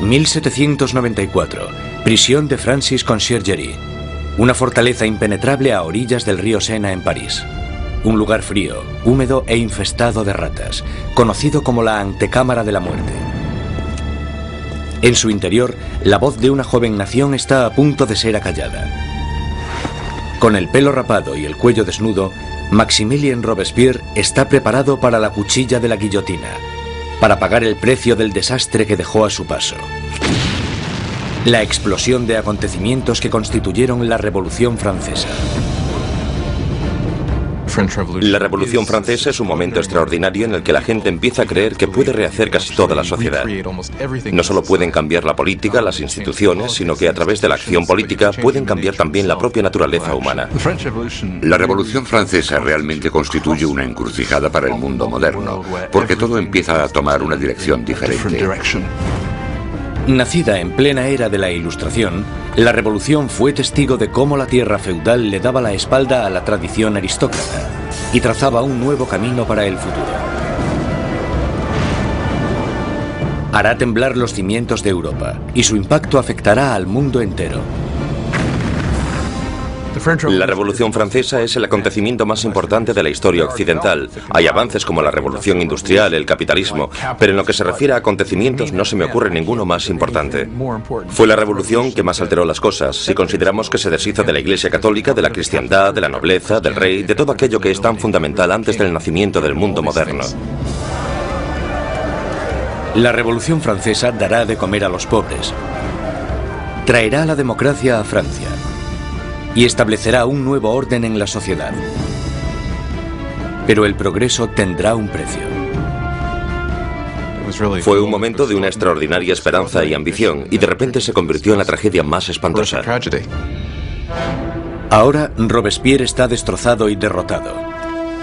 1794. Prisión de Francis Conciergerie. Una fortaleza impenetrable a orillas del río Sena en París. Un lugar frío, húmedo e infestado de ratas, conocido como la antecámara de la muerte. En su interior, la voz de una joven nación está a punto de ser acallada. Con el pelo rapado y el cuello desnudo, Maximilien Robespierre está preparado para la cuchilla de la guillotina, para pagar el precio del desastre que dejó a su paso. La explosión de acontecimientos que constituyeron la Revolución Francesa. La Revolución Francesa es un momento extraordinario en el que la gente empieza a creer que puede rehacer casi toda la sociedad. No solo pueden cambiar la política, las instituciones, sino que a través de la acción política pueden cambiar también la propia naturaleza humana. La Revolución Francesa realmente constituye una encrucijada para el mundo moderno, porque todo empieza a tomar una dirección diferente. Nacida en plena era de la Ilustración, la Revolución fue testigo de cómo la tierra feudal le daba la espalda a la tradición aristócrata y trazaba un nuevo camino para el futuro. Hará temblar los cimientos de Europa y su impacto afectará al mundo entero. La Revolución Francesa es el acontecimiento más importante de la historia occidental. Hay avances como la Revolución Industrial, el capitalismo, pero en lo que se refiere a acontecimientos no se me ocurre ninguno más importante. Fue la revolución que más alteró las cosas, si consideramos que se deshizo de la Iglesia Católica, de la cristiandad, de la nobleza, del rey, de todo aquello que es tan fundamental antes del nacimiento del mundo moderno. La Revolución Francesa dará de comer a los pobres, traerá la democracia a Francia y establecerá un nuevo orden en la sociedad. Pero el progreso tendrá un precio. Fue un momento de una extraordinaria esperanza y ambición, y de repente se convirtió en la tragedia más espantosa. Ahora Robespierre está destrozado y derrotado,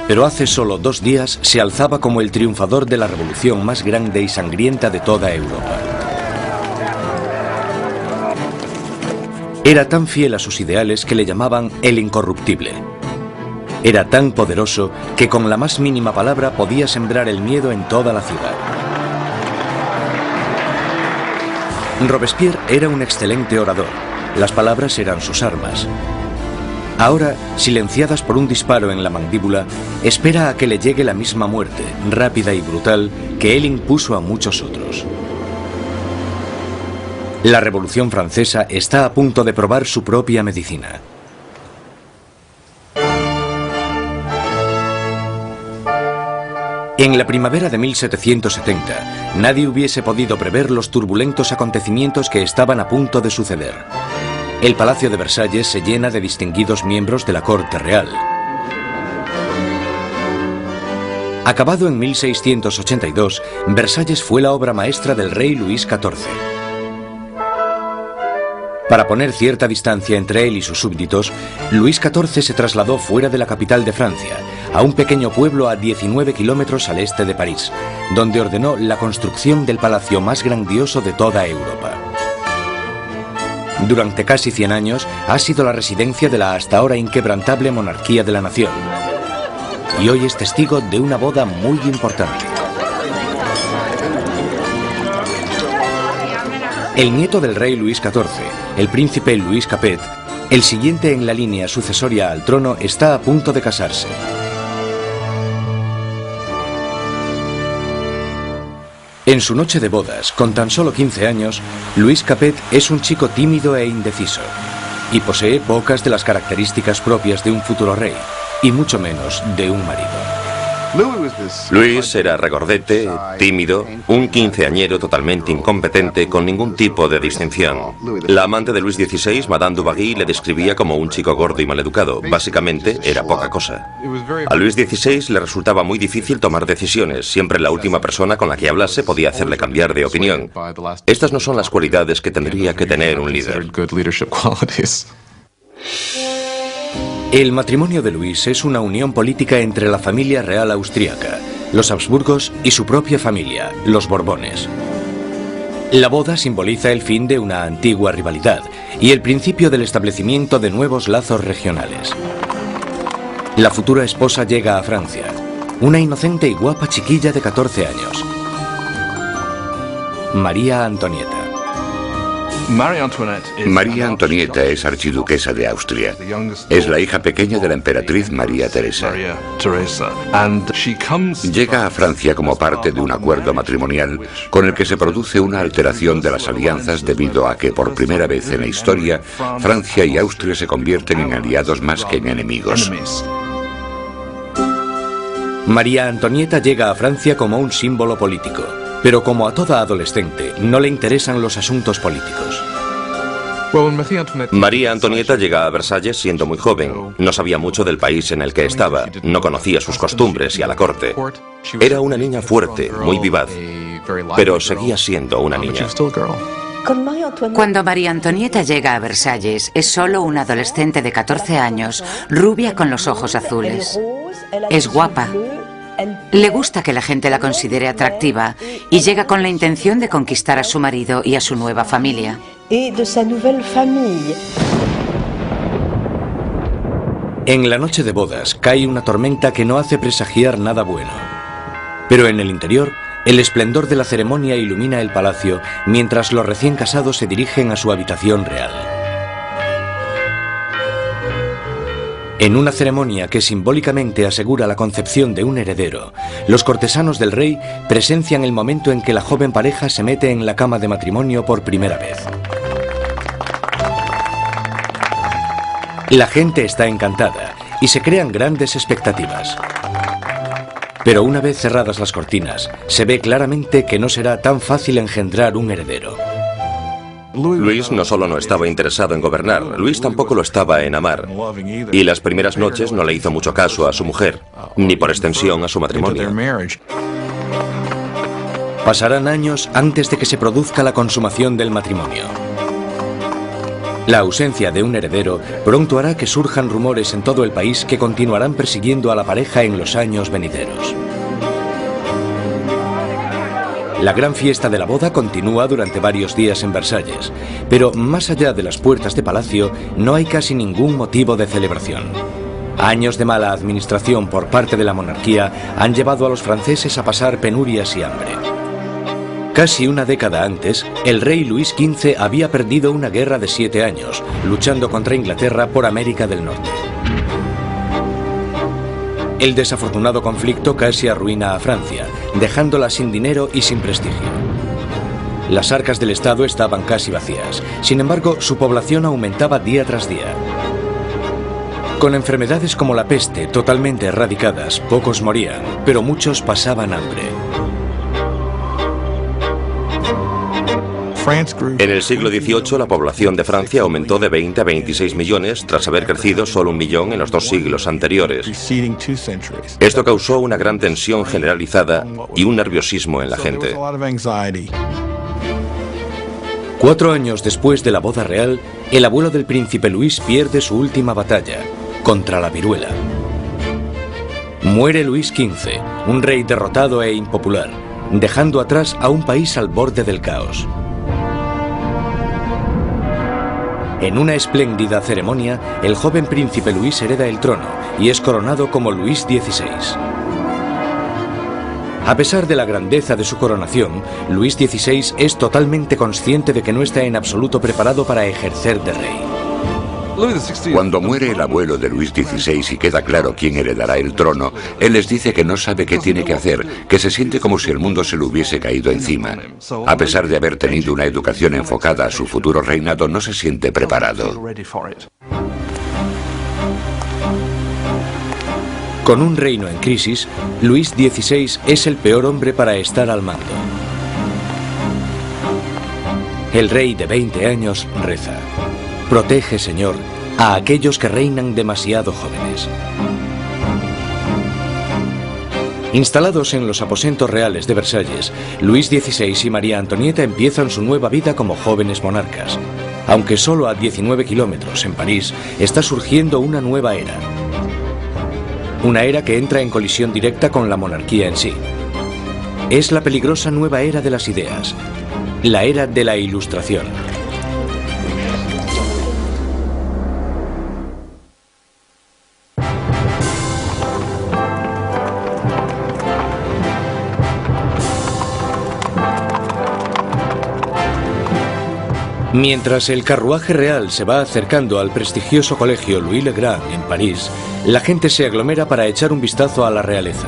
pero hace solo 2 días se alzaba como el triunfador de la revolución más grande y sangrienta de toda Europa. Era tan fiel a sus ideales que le llamaban el incorruptible. Era tan poderoso que con la más mínima palabra podía sembrar el miedo en toda la ciudad. Robespierre era un excelente orador. Las palabras eran sus armas. Ahora, silenciadas por un disparo en la mandíbula, espera a que le llegue la misma muerte, rápida y brutal, que él impuso a muchos otros. La Revolución Francesa está a punto de probar su propia medicina. En la primavera de 1770, nadie hubiese podido prever los turbulentos acontecimientos que estaban a punto de suceder. El Palacio de Versalles se llena de distinguidos miembros de la corte real. Acabado en 1682, Versalles fue la obra maestra del rey Luis XIV. Para poner cierta distancia entre él y sus súbditos, Luis XIV se trasladó fuera de la capital de Francia, a un pequeño pueblo a 19 kilómetros al este de París, donde ordenó la construcción del palacio más grandioso de toda Europa. Durante casi 100 años ha sido la residencia de la hasta ahora inquebrantable monarquía de la nación, y hoy es testigo de una boda muy importante. El nieto del rey Luis XIV, el príncipe Louis Capet, el siguiente en la línea sucesoria al trono, está a punto de casarse. En su noche de bodas, con tan solo 15 años, Louis Capet es un chico tímido e indeciso, y posee pocas de las características propias de un futuro rey, y mucho menos de un marido. Luis era regordete, tímido, un quinceañero totalmente incompetente, con ningún tipo de distinción. La amante de Luis XVI, Madame Dubarry, le describía como un chico gordo y maleducado. Básicamente, era poca cosa. A Luis XVI le resultaba muy difícil tomar decisiones. Siempre la última persona con la que hablase podía hacerle cambiar de opinión. Estas no son las cualidades que tendría que tener un líder. El matrimonio de Luis es una unión política entre la familia real austríaca, los Habsburgos y su propia familia, los Borbones. La boda simboliza el fin de una antigua rivalidad y el principio del establecimiento de nuevos lazos regionales. La futura esposa llega a Francia, una inocente y guapa chiquilla de 14 años. María Antonieta. María Antonieta es archiduquesa de Austria. Es la hija pequeña de la emperatriz María Teresa. Llega a Francia como parte de un acuerdo matrimonial con el que se produce una alteración de las alianzas debido a que por primera vez en la historia Francia y Austria se convierten en aliados más que en enemigos. María Antonieta llega a Francia como un símbolo político, pero como a toda adolescente, no le interesan los asuntos políticos. María Antonieta llega a Versalles siendo muy joven. No sabía mucho del país en el que estaba, no conocía sus costumbres y a la corte. Era una niña fuerte, muy vivaz, pero seguía siendo una niña. Cuando María Antonieta llega a Versalles, es solo una adolescente de 14 años, rubia con los ojos azules. Es guapa. Le gusta que la gente la considere atractiva y llega con la intención de conquistar a su marido y a su nueva familia. En la noche de bodas cae una tormenta que no hace presagiar nada bueno. Pero en el interior, el esplendor de la ceremonia ilumina el palacio mientras los recién casados se dirigen a su habitación real. En una ceremonia que simbólicamente asegura la concepción de un heredero, los cortesanos del rey presencian el momento en que la joven pareja se mete en la cama de matrimonio por primera vez. La gente está encantada y se crean grandes expectativas. Pero una vez cerradas las cortinas, se ve claramente que no será tan fácil engendrar un heredero. Luis no solo no estaba interesado en gobernar, Luis tampoco lo estaba en amar. Y las primeras noches no le hizo mucho caso a su mujer, ni por extensión a su matrimonio. Pasarán años antes de que se produzca la consumación del matrimonio. La ausencia de un heredero pronto hará que surjan rumores en todo el país que continuarán persiguiendo a la pareja en los años venideros. La gran fiesta de la boda continúa durante varios días en Versalles, pero más allá de las puertas de palacio no hay casi ningún motivo de celebración. Años de mala administración por parte de la monarquía han llevado a los franceses a pasar penurias y hambre. Casi una década antes, el rey Luis XV había perdido una guerra de 7 años, luchando contra Inglaterra por América del Norte. El desafortunado conflicto casi arruina a Francia, dejándola sin dinero y sin prestigio. Las arcas del Estado estaban casi vacías, sin embargo, su población aumentaba día tras día. Con enfermedades como la peste totalmente erradicadas, pocos morían, pero muchos pasaban hambre. En el siglo XVIII la población de Francia aumentó de 20 a 26 millones tras haber crecido solo 1 millón en los 2 siglos anteriores. Esto causó una gran tensión generalizada y un nerviosismo en la gente. 4 años después de la boda real, el abuelo del príncipe Luis pierde su última batalla, contra la viruela. Muere Luis XV, un rey derrotado e impopular, dejando atrás a un país al borde del caos. En una espléndida ceremonia, el joven príncipe Luis hereda el trono y es coronado como Luis XVI. A pesar de la grandeza de su coronación, Luis XVI es totalmente consciente de que no está en absoluto preparado para ejercer de rey. Cuando muere el abuelo de Luis XVI y queda claro quién heredará el trono, él les dice que no sabe qué tiene que hacer, que se siente como si el mundo se le hubiese caído encima. A pesar de haber tenido una educación enfocada a su futuro reinado, no se siente preparado. Con un reino en crisis, Luis XVI es el peor hombre para estar al mando. El rey de 20 años reza: protege, Señor, a aquellos que reinan demasiado jóvenes. Instalados en los aposentos reales de Versalles, Luis XVI y María Antonieta empiezan su nueva vida como jóvenes monarcas. Aunque solo a 19 kilómetros en París, está surgiendo una nueva era. Una era que entra en colisión directa con la monarquía en sí. Es la peligrosa nueva era de las ideas, la era de la Ilustración. Mientras el carruaje real se va acercando al prestigioso colegio Louis le Grand en París, la gente se aglomera para echar un vistazo a la realeza.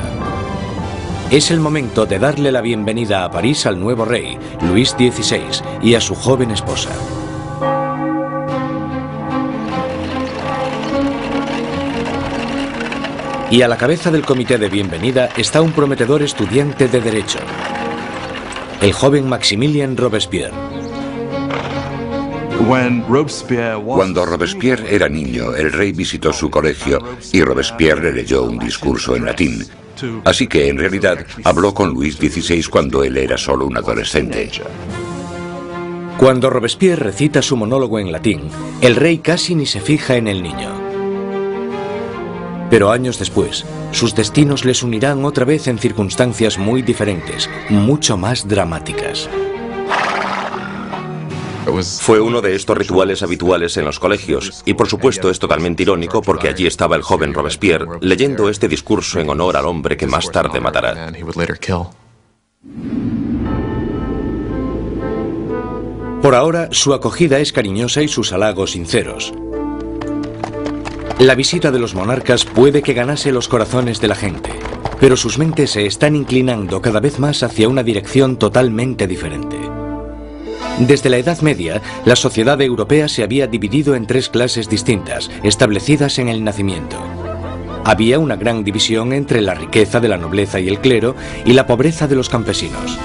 Es el momento de darle la bienvenida a París al nuevo rey, Luis XVI, y a su joven esposa. Y a la cabeza del comité de bienvenida está un prometedor estudiante de Derecho, el joven Maximilien Robespierre. Cuando Robespierre era niño, el rey visitó su colegio y Robespierre le leyó un discurso en latín. Así que, en realidad, habló con Luis XVI cuando él era solo un adolescente. Cuando Robespierre recita su monólogo en latín, el rey casi ni se fija en el niño. Pero años después, sus destinos les unirán otra vez en circunstancias muy diferentes, mucho más dramáticas. Fue uno de estos rituales habituales en los colegios, y por supuesto es totalmente irónico porque allí estaba el joven Robespierre leyendo este discurso en honor al hombre que más tarde matará. Por ahora, su acogida es cariñosa y sus halagos sinceros. La visita de los monarcas puede que ganase los corazones de la gente, pero sus mentes se están inclinando cada vez más hacia una dirección totalmente diferente. Desde la Edad Media, la sociedad europea se había dividido en tres clases distintas, establecidas en el nacimiento. Había una gran división entre la riqueza de la nobleza y el clero y la pobreza de los campesinos.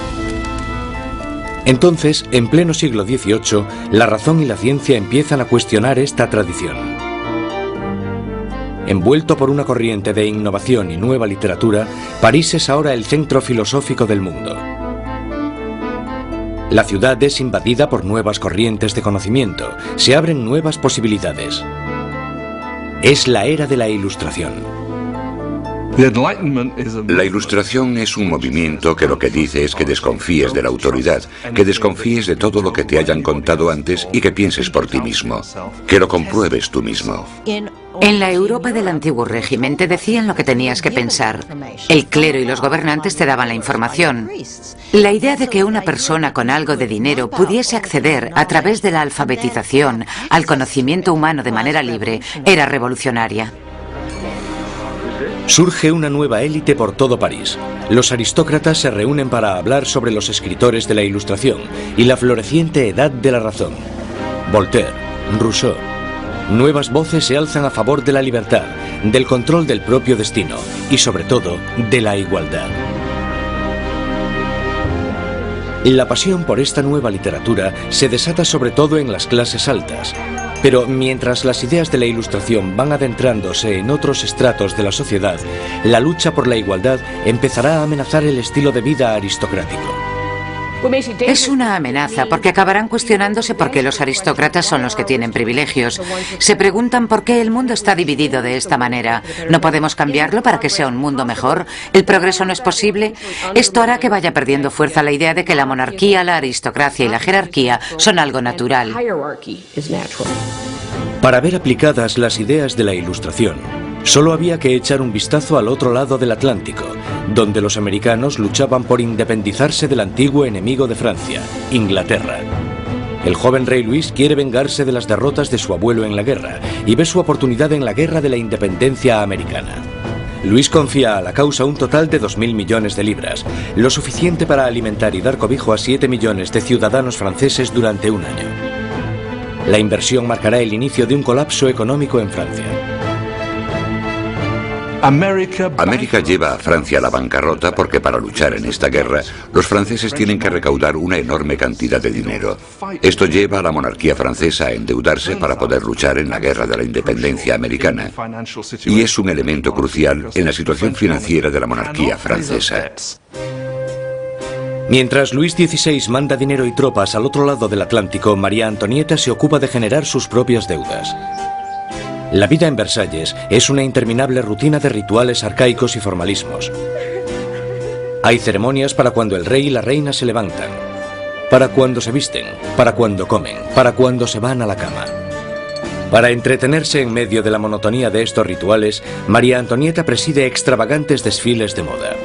Entonces, en pleno siglo XVIII, la razón y la ciencia empiezan a cuestionar esta tradición. Envuelto por una corriente de innovación y nueva literatura, París es ahora el centro filosófico del mundo. La ciudad es invadida por nuevas corrientes de conocimiento, se abren nuevas posibilidades. Es la era de la Ilustración. La Ilustración es un movimiento que lo que dice es que desconfíes de la autoridad, que desconfíes de todo lo que te hayan contado antes y que pienses por ti mismo, que lo compruebes tú mismo. En la Europa del antiguo régimen te decían lo que tenías que pensar. El clero y los gobernantes te daban la información. La idea de que una persona con algo de dinero pudiese acceder a través de la alfabetización al conocimiento humano de manera libre era revolucionaria. Surge una nueva élite por todo París. Los aristócratas se reúnen para hablar sobre los escritores de la Ilustración y la floreciente edad de la razón. Voltaire, Rousseau. Nuevas voces se alzan a favor de la libertad, del control del propio destino y, sobre todo, de la igualdad. La pasión por esta nueva literatura se desata sobre todo en las clases altas. Pero mientras las ideas de la Ilustración van adentrándose en otros estratos de la sociedad, la lucha por la igualdad empezará a amenazar el estilo de vida aristocrático. Es una amenaza porque acabarán cuestionándose por qué los aristócratas son los que tienen privilegios. Se preguntan por qué el mundo está dividido de esta manera. ¿No podemos cambiarlo para que sea un mundo mejor? ¿El progreso no es posible? Esto hará que vaya perdiendo fuerza la idea de que la monarquía, la aristocracia y la jerarquía son algo natural. Para ver aplicadas las ideas de la Ilustración, solo había que echar un vistazo al otro lado del Atlántico, donde los americanos luchaban por independizarse del antiguo enemigo de Francia, Inglaterra. El joven rey Luis quiere vengarse de las derrotas de su abuelo en la guerra y ve su oportunidad en la guerra de la independencia americana. Luis confía a la causa un total de 2.000 millones de libras, lo suficiente para alimentar y dar cobijo a 7 millones de ciudadanos franceses durante un año. La inversión marcará el inicio de un colapso económico en Francia. América lleva a Francia a la bancarrota porque para luchar en esta guerra, los franceses tienen que recaudar una enorme cantidad de dinero. Esto lleva a la monarquía francesa a endeudarse para poder luchar en la guerra de la independencia americana. Y es un elemento crucial en la situación financiera de la monarquía francesa. Mientras Luis XVI manda dinero y tropas al otro lado del Atlántico, María Antonieta se ocupa de generar sus propias deudas. La vida en Versalles es una interminable rutina de rituales arcaicos y formalismos. Hay ceremonias para cuando el rey y la reina se levantan, para cuando se visten, para cuando comen, para cuando se van a la cama. Para entretenerse en medio de la monotonía de estos rituales, María Antonieta preside extravagantes desfiles de moda.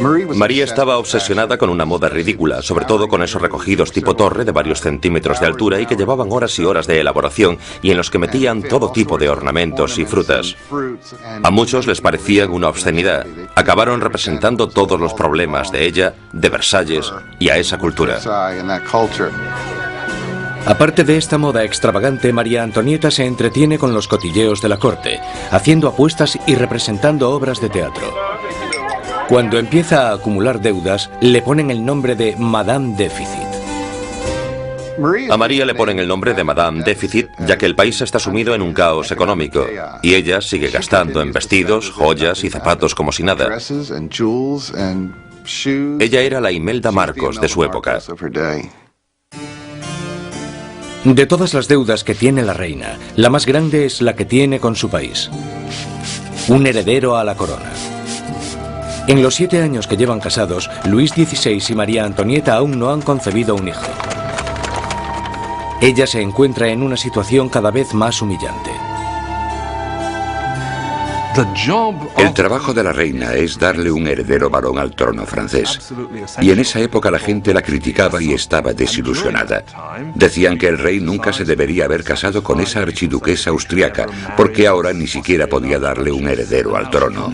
María estaba obsesionada con una moda ridícula, sobre todo con esos recogidos tipo torre de varios centímetros de altura y que llevaban horas y horas de elaboración y en los que metían todo tipo de ornamentos y frutas. A muchos les parecían una obscenidad. Acabaron representando todos los problemas de ella, de Versalles y a esa cultura. Aparte de esta moda extravagante, María Antonieta se entretiene con los cotilleos de la corte, haciendo apuestas y representando obras de teatro. Cuando empieza a acumular deudas, le ponen el nombre de Madame Déficit. A María le ponen el nombre de Madame Déficit, ya que el país está sumido en un caos económico, y ella sigue gastando en vestidos, joyas y zapatos como si nada. Ella era la Imelda Marcos de su época. De todas las deudas que tiene la reina, la más grande es la que tiene con su país. Un heredero a la corona. En los 7 años que llevan casados, Luis XVI y María Antonieta aún no han concebido un hijo. Ella se encuentra en una situación cada vez más humillante. El trabajo de la reina es darle un heredero varón al trono francés. Y en esa época la gente la criticaba y estaba desilusionada. Decían que el rey nunca se debería haber casado con esa archiduquesa austriaca, porque ahora ni siquiera podía darle un heredero al trono.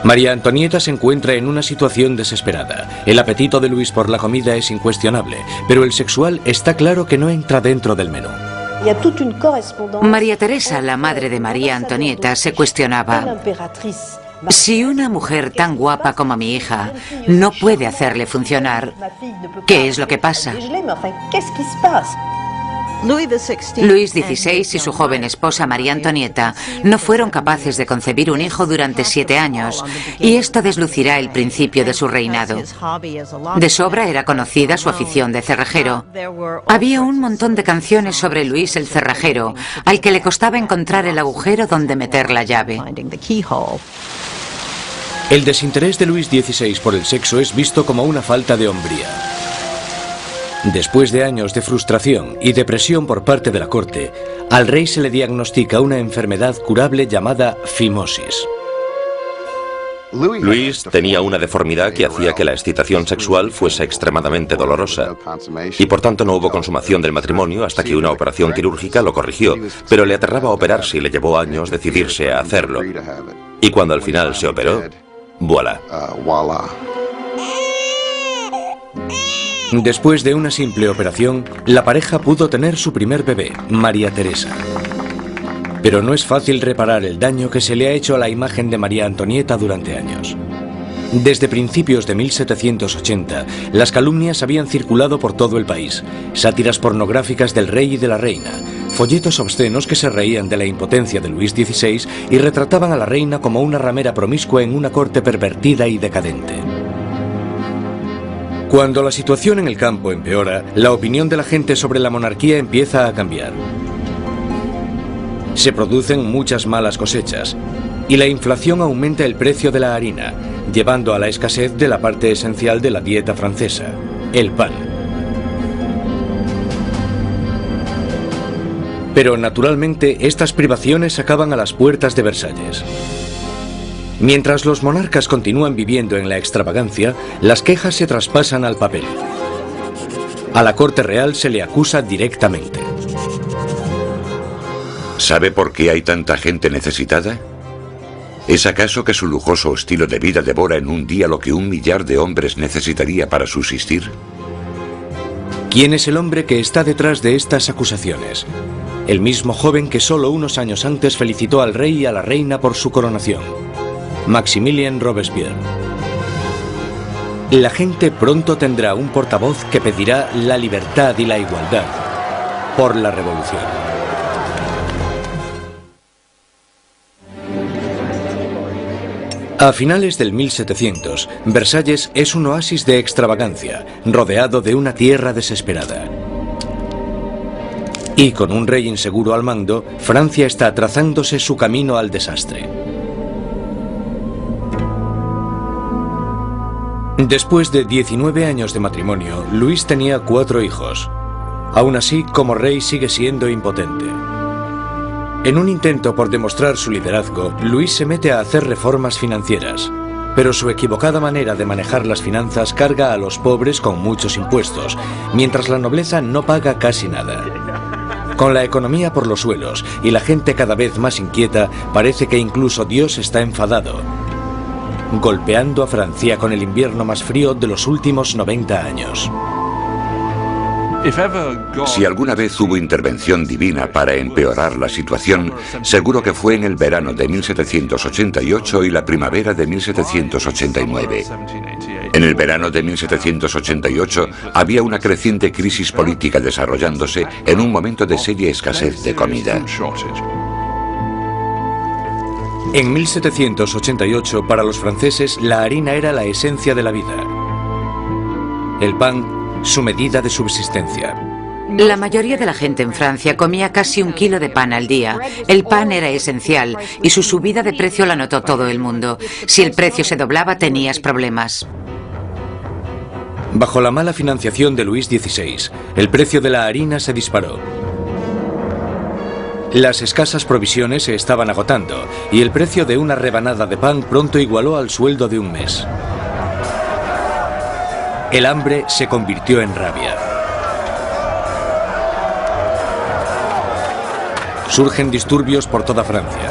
María Antonieta se encuentra en una situación desesperada. El apetito de Luis por la comida es incuestionable, pero el sexual está claro que no entra dentro del menú. María Teresa, la madre de María Antonieta, se cuestionaba: si una mujer tan guapa como mi hija no puede hacerle funcionar, ¿qué es lo que pasa? Luis XVI y su joven esposa María Antonieta no fueron capaces de concebir un hijo durante 7 años, y esto deslucirá el principio de su reinado. De sobra era conocida su afición de cerrajero. Había un montón de canciones sobre Luis el cerrajero, al que le costaba encontrar el agujero donde meter la llave. El desinterés de Luis XVI por el sexo es visto como una falta de hombría. Después de años de frustración y depresión por parte de la corte, al rey se le diagnostica una enfermedad curable llamada fimosis. Luis tenía una deformidad que hacía que la excitación sexual fuese extremadamente dolorosa, y por tanto no hubo consumación del matrimonio hasta que una operación quirúrgica lo corrigió, pero le aterraba operarse y le llevó años decidirse a hacerlo. Y cuando al final se operó, voilà. Después de una simple operación, la pareja pudo tener su primer bebé, María Teresa. Pero no es fácil reparar el daño que se le ha hecho a la imagen de María Antonieta durante años. Desde principios de 1780, las calumnias habían circulado por todo el país, sátiras pornográficas del rey y de la reina, folletos obscenos que se reían de la impotencia de Luis XVI y retrataban a la reina como una ramera promiscua en una corte pervertida y decadente. Cuando la situación en el campo empeora, la opinión de la gente sobre la monarquía empieza a cambiar. Se producen muchas malas cosechas y la inflación aumenta el precio de la harina, llevando a la escasez de la parte esencial de la dieta francesa, el pan. Pero naturalmente estas privaciones acaban a las puertas de Versalles. Mientras los monarcas continúan viviendo en la extravagancia, las quejas se traspasan al papel. A la corte real se le acusa directamente. ¿Sabe por qué hay tanta gente necesitada? ¿Es acaso que su lujoso estilo de vida devora en un día lo que 1 millar de hombres necesitaría para subsistir? ¿Quién es el hombre que está detrás de estas acusaciones? El mismo joven que solo unos años antes felicitó al rey y a la reina por su coronación. Maximilien Robespierre. La gente pronto tendrá un portavoz que pedirá la libertad y la igualdad por la revolución. A finales del 1700, Versalles es un oasis de extravagancia, rodeado de una tierra desesperada. Y con un rey inseguro al mando, Francia está trazándose su camino al desastre. Después de 19 años de matrimonio, Luis tenía 4 hijos. Aún así, como rey sigue siendo impotente. En un intento por demostrar su liderazgo, Luis se mete a hacer reformas financieras. pero su equivocada manera de manejar las finanzas carga a los pobres con muchos impuestos, mientras la nobleza no paga casi nada. Con la economía por los suelos y la gente cada vez más inquieta, parece que incluso Dios está enfadado, golpeando a Francia con el invierno más frío de los últimos 90 años. Si alguna vez hubo intervención divina para empeorar la situación, seguro que fue en el verano de 1788 y la primavera de 1789. En el verano de 1788 había una creciente crisis política desarrollándose en un momento de seria escasez de comida. En 1788, para los franceses, la harina era la esencia de la vida. El pan, su medida de subsistencia. La mayoría de la gente en Francia comía casi 1 kilo de pan al día. El pan era esencial y su subida de precio la notó todo el mundo. Si el precio se doblaba, tenías problemas. Bajo la mala financiación de Luis XVI, el precio de la harina se disparó. Las escasas provisiones se estaban agotando y el precio de una rebanada de pan pronto igualó al sueldo de un mes. El hambre se convirtió en rabia. Surgen disturbios por toda Francia.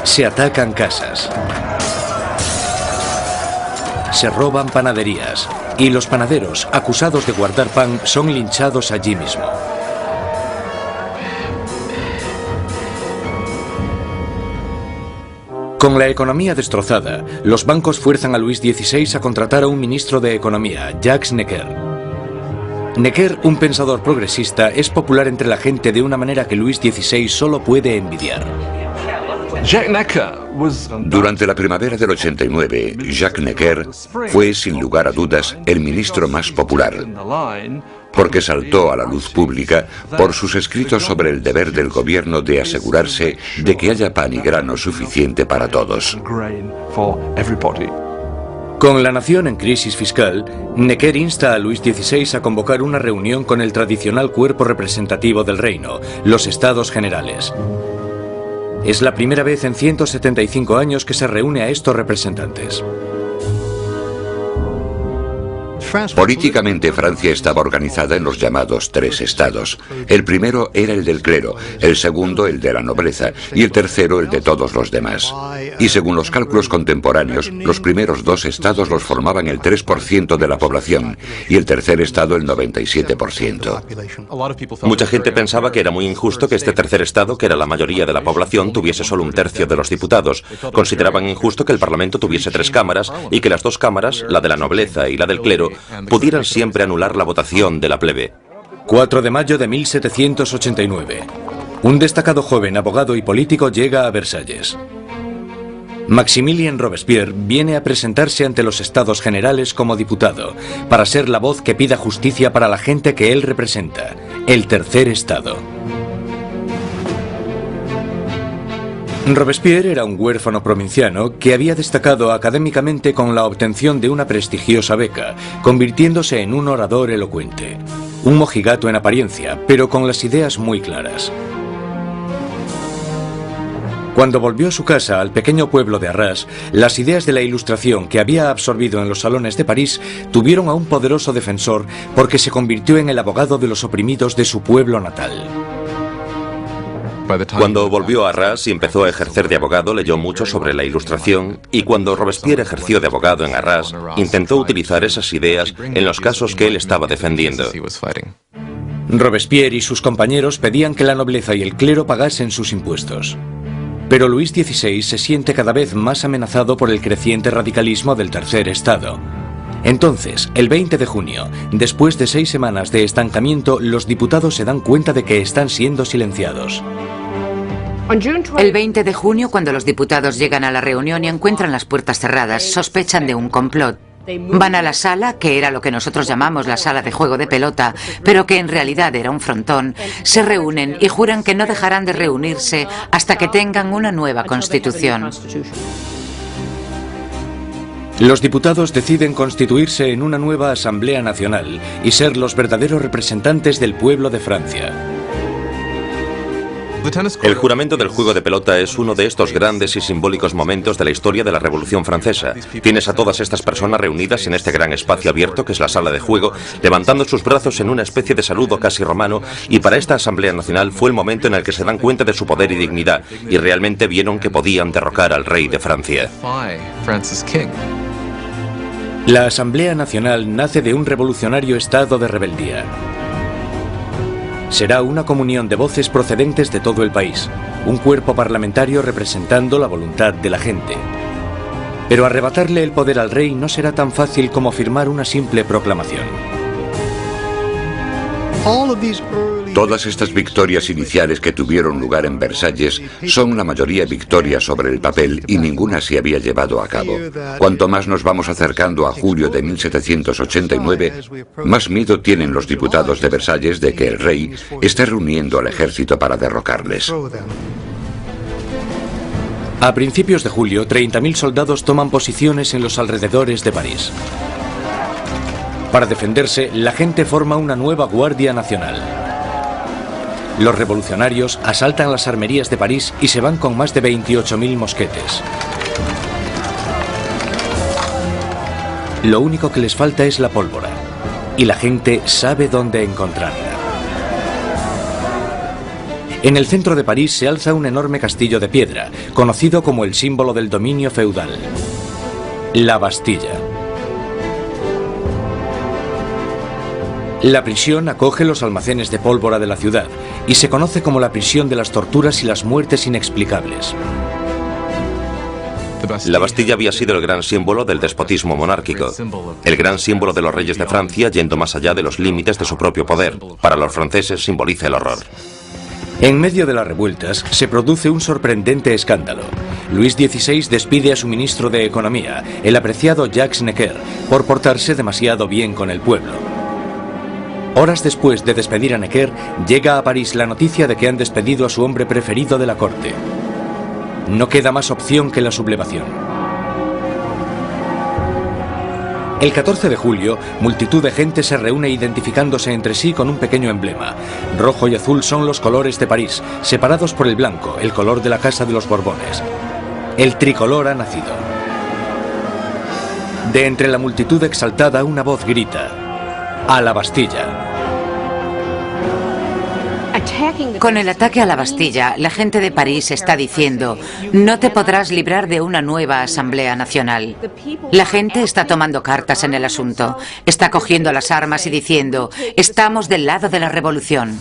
Se atacan casas. Se roban panaderías. Y los panaderos, acusados de guardar pan, son linchados allí mismo. Con la economía destrozada, los bancos fuerzan a Luis XVI a contratar a un ministro de Economía, Jacques Necker. Necker, un pensador progresista, es popular entre la gente de una manera que Luis XVI solo puede envidiar. Durante la primavera del 89, Jacques Necker fue, sin lugar a dudas, el ministro más popular, porque saltó a la luz pública por sus escritos sobre el deber del gobierno de asegurarse de que haya pan y grano suficiente para todos. Con la nación en crisis fiscal, Necker insta a Luis XVI a convocar una reunión con el tradicional cuerpo representativo del reino, los Estados Generales. Es la primera vez en 175 años que se reúne a estos representantes. Políticamente, Francia estaba organizada en los llamados 3 estados. El primero era el del clero, el segundo el de la nobleza y el tercero el de todos los demás. Y según los cálculos contemporáneos, los primeros 2 estados los formaban el 3% de la población y el tercer estado el 97%. Mucha gente pensaba que era muy injusto que este tercer estado, que era la mayoría de la población, tuviese solo 1/3 de los diputados. Consideraban injusto que el Parlamento tuviese 3 cámaras y que las 2 cámaras, la de la nobleza y la del clero, pudieran siempre anular la votación de la plebe. 4 de mayo de 1789. Un destacado joven abogado y político llega a Versalles. Maximilien Robespierre viene a presentarse ante los Estados Generales como diputado, para ser la voz que pida justicia para la gente que él representa, el tercer estado. Robespierre era un huérfano provinciano que había destacado académicamente con la obtención de una prestigiosa beca, convirtiéndose en un orador elocuente. Un mojigato en apariencia, pero con las ideas muy claras. Cuando volvió a su casa, al pequeño pueblo de Arras, las ideas de la Ilustración que había absorbido en los salones de París tuvieron a un poderoso defensor porque se convirtió en el abogado de los oprimidos de su pueblo natal. Cuando volvió a Arras y empezó a ejercer de abogado, leyó mucho sobre la Ilustración, y cuando Robespierre ejerció de abogado en Arras, intentó utilizar esas ideas en los casos que él estaba defendiendo. Robespierre y sus compañeros pedían que la nobleza y el clero pagasen sus impuestos. Pero Luis XVI se siente cada vez más amenazado por el creciente radicalismo del tercer estado. Entonces, el 20 de junio, después de 6 semanas de estancamiento, los diputados se dan cuenta de que están siendo silenciados. El 20 de junio, cuando los diputados llegan a la reunión y encuentran las puertas cerradas, sospechan de un complot. Van a la sala, que era lo que nosotros llamamos la sala de juego de pelota, pero que en realidad era un frontón, se reúnen y juran que no dejarán de reunirse hasta que tengan una nueva constitución. Los diputados deciden constituirse en una nueva Asamblea Nacional y ser los verdaderos representantes del pueblo de Francia. El juramento del juego de pelota es uno de estos grandes y simbólicos momentos de la historia de la Revolución Francesa. Tienes a todas estas personas reunidas en este gran espacio abierto que es la sala de juego, levantando sus brazos en una especie de saludo casi romano, y para esta Asamblea Nacional fue el momento en el que se dan cuenta de su poder y dignidad, y realmente vieron que podían derrocar al rey de Francia. La Asamblea Nacional nace de un revolucionario estado de rebeldía. Será una comunión de voces procedentes de todo el país, un cuerpo parlamentario representando la voluntad de la gente. Pero arrebatarle el poder al rey no será tan fácil como firmar una simple proclamación. Todas estas victorias iniciales que tuvieron lugar en Versalles son la mayoría victorias sobre el papel y ninguna se había llevado a cabo. Cuanto más nos vamos acercando a julio de 1789, más miedo tienen los diputados de Versalles de que el rey esté reuniendo al ejército para derrocarles. A principios de julio, 30.000 soldados toman posiciones en los alrededores de París. Para defenderse, la gente forma una nueva Guardia Nacional. Los revolucionarios asaltan las armerías de París y se van con más de 28.000 mosquetes. Lo único que les falta es la pólvora, y la gente sabe dónde encontrarla. En el centro de París se alza un enorme castillo de piedra, conocido como el símbolo del dominio feudal, la Bastilla. La prisión acoge los almacenes de pólvora de la ciudad y se conoce como la prisión de las torturas y las muertes inexplicables. La Bastilla había sido el gran símbolo del despotismo monárquico, el gran símbolo de los reyes de Francia yendo más allá de los límites de su propio poder. Para los franceses simboliza el horror. En medio de las revueltas se produce un sorprendente escándalo. Luis XVI despide a su ministro de Economía, el apreciado Jacques Necker, por portarse demasiado bien con el pueblo. Horas después de despedir a Necker, llega a París la noticia de que han despedido a su hombre preferido de la corte. No queda más opción que la sublevación. El 14 de julio, multitud de gente se reúne identificándose entre sí con un pequeño emblema. Rojo y azul son los colores de París, separados por el blanco, el color de la Casa de los Borbones. El tricolor ha nacido. De entre la multitud exaltada, una voz grita: ¡A la Bastilla! Con el ataque a la Bastilla, la gente de París está diciendo: no te podrás librar de una nueva Asamblea Nacional. La gente está tomando cartas en el asunto, está cogiendo las armas y diciendo: estamos del lado de la revolución.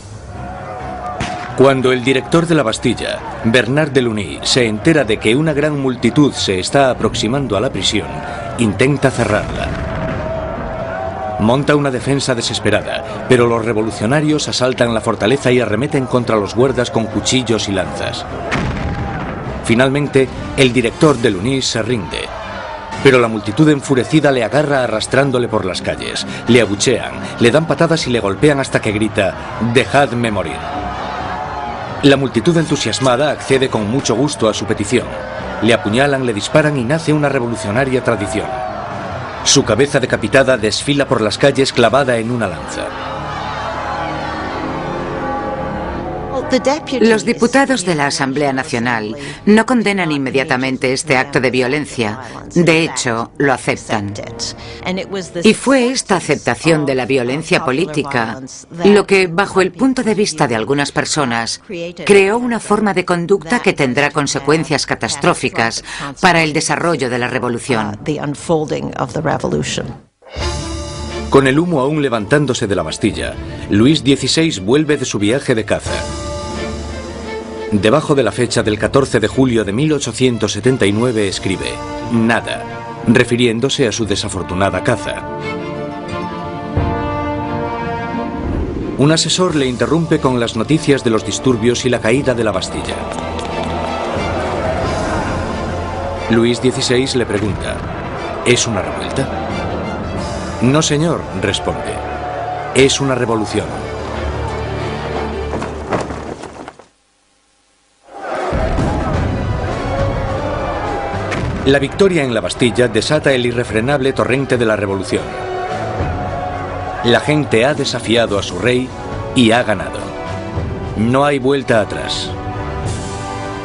Cuando el director de la Bastilla, Bernard de Lugny, se entera de que una gran multitud se está aproximando a la prisión, intenta cerrarla. Monta una defensa desesperada, pero los revolucionarios asaltan la fortaleza y arremeten contra los guardas con cuchillos y lanzas. Finalmente, el director de Lugny se rinde, pero la multitud enfurecida le agarra arrastrándole por las calles, le abuchean, le dan patadas y le golpean hasta que grita: «¡Dejadme morir!». La multitud entusiasmada accede con mucho gusto a su petición. Le apuñalan, le disparan y nace una revolucionaria tradición. Su cabeza decapitada desfila por las calles clavada en una lanza. Los diputados de la Asamblea Nacional no condenan inmediatamente este acto de violencia. De hecho, lo aceptan. Y fue esta aceptación de la violencia política lo que, bajo el punto de vista de algunas personas, creó una forma de conducta que tendrá consecuencias catastróficas para el desarrollo de la revolución. Con el humo aún levantándose de la Bastilla, Luis XVI vuelve de su viaje de caza. Debajo de la fecha del 14 de julio de 1879 escribe: «Nada», refiriéndose a su desafortunada caza. Un asesor le interrumpe con las noticias de los disturbios y la caída de la Bastilla. Luis XVI le pregunta: ¿es una revuelta? «No, señor», responde. «Es una revolución». La victoria en la Bastilla desata el irrefrenable torrente de la revolución. La gente ha desafiado a su rey y ha ganado. No hay vuelta atrás.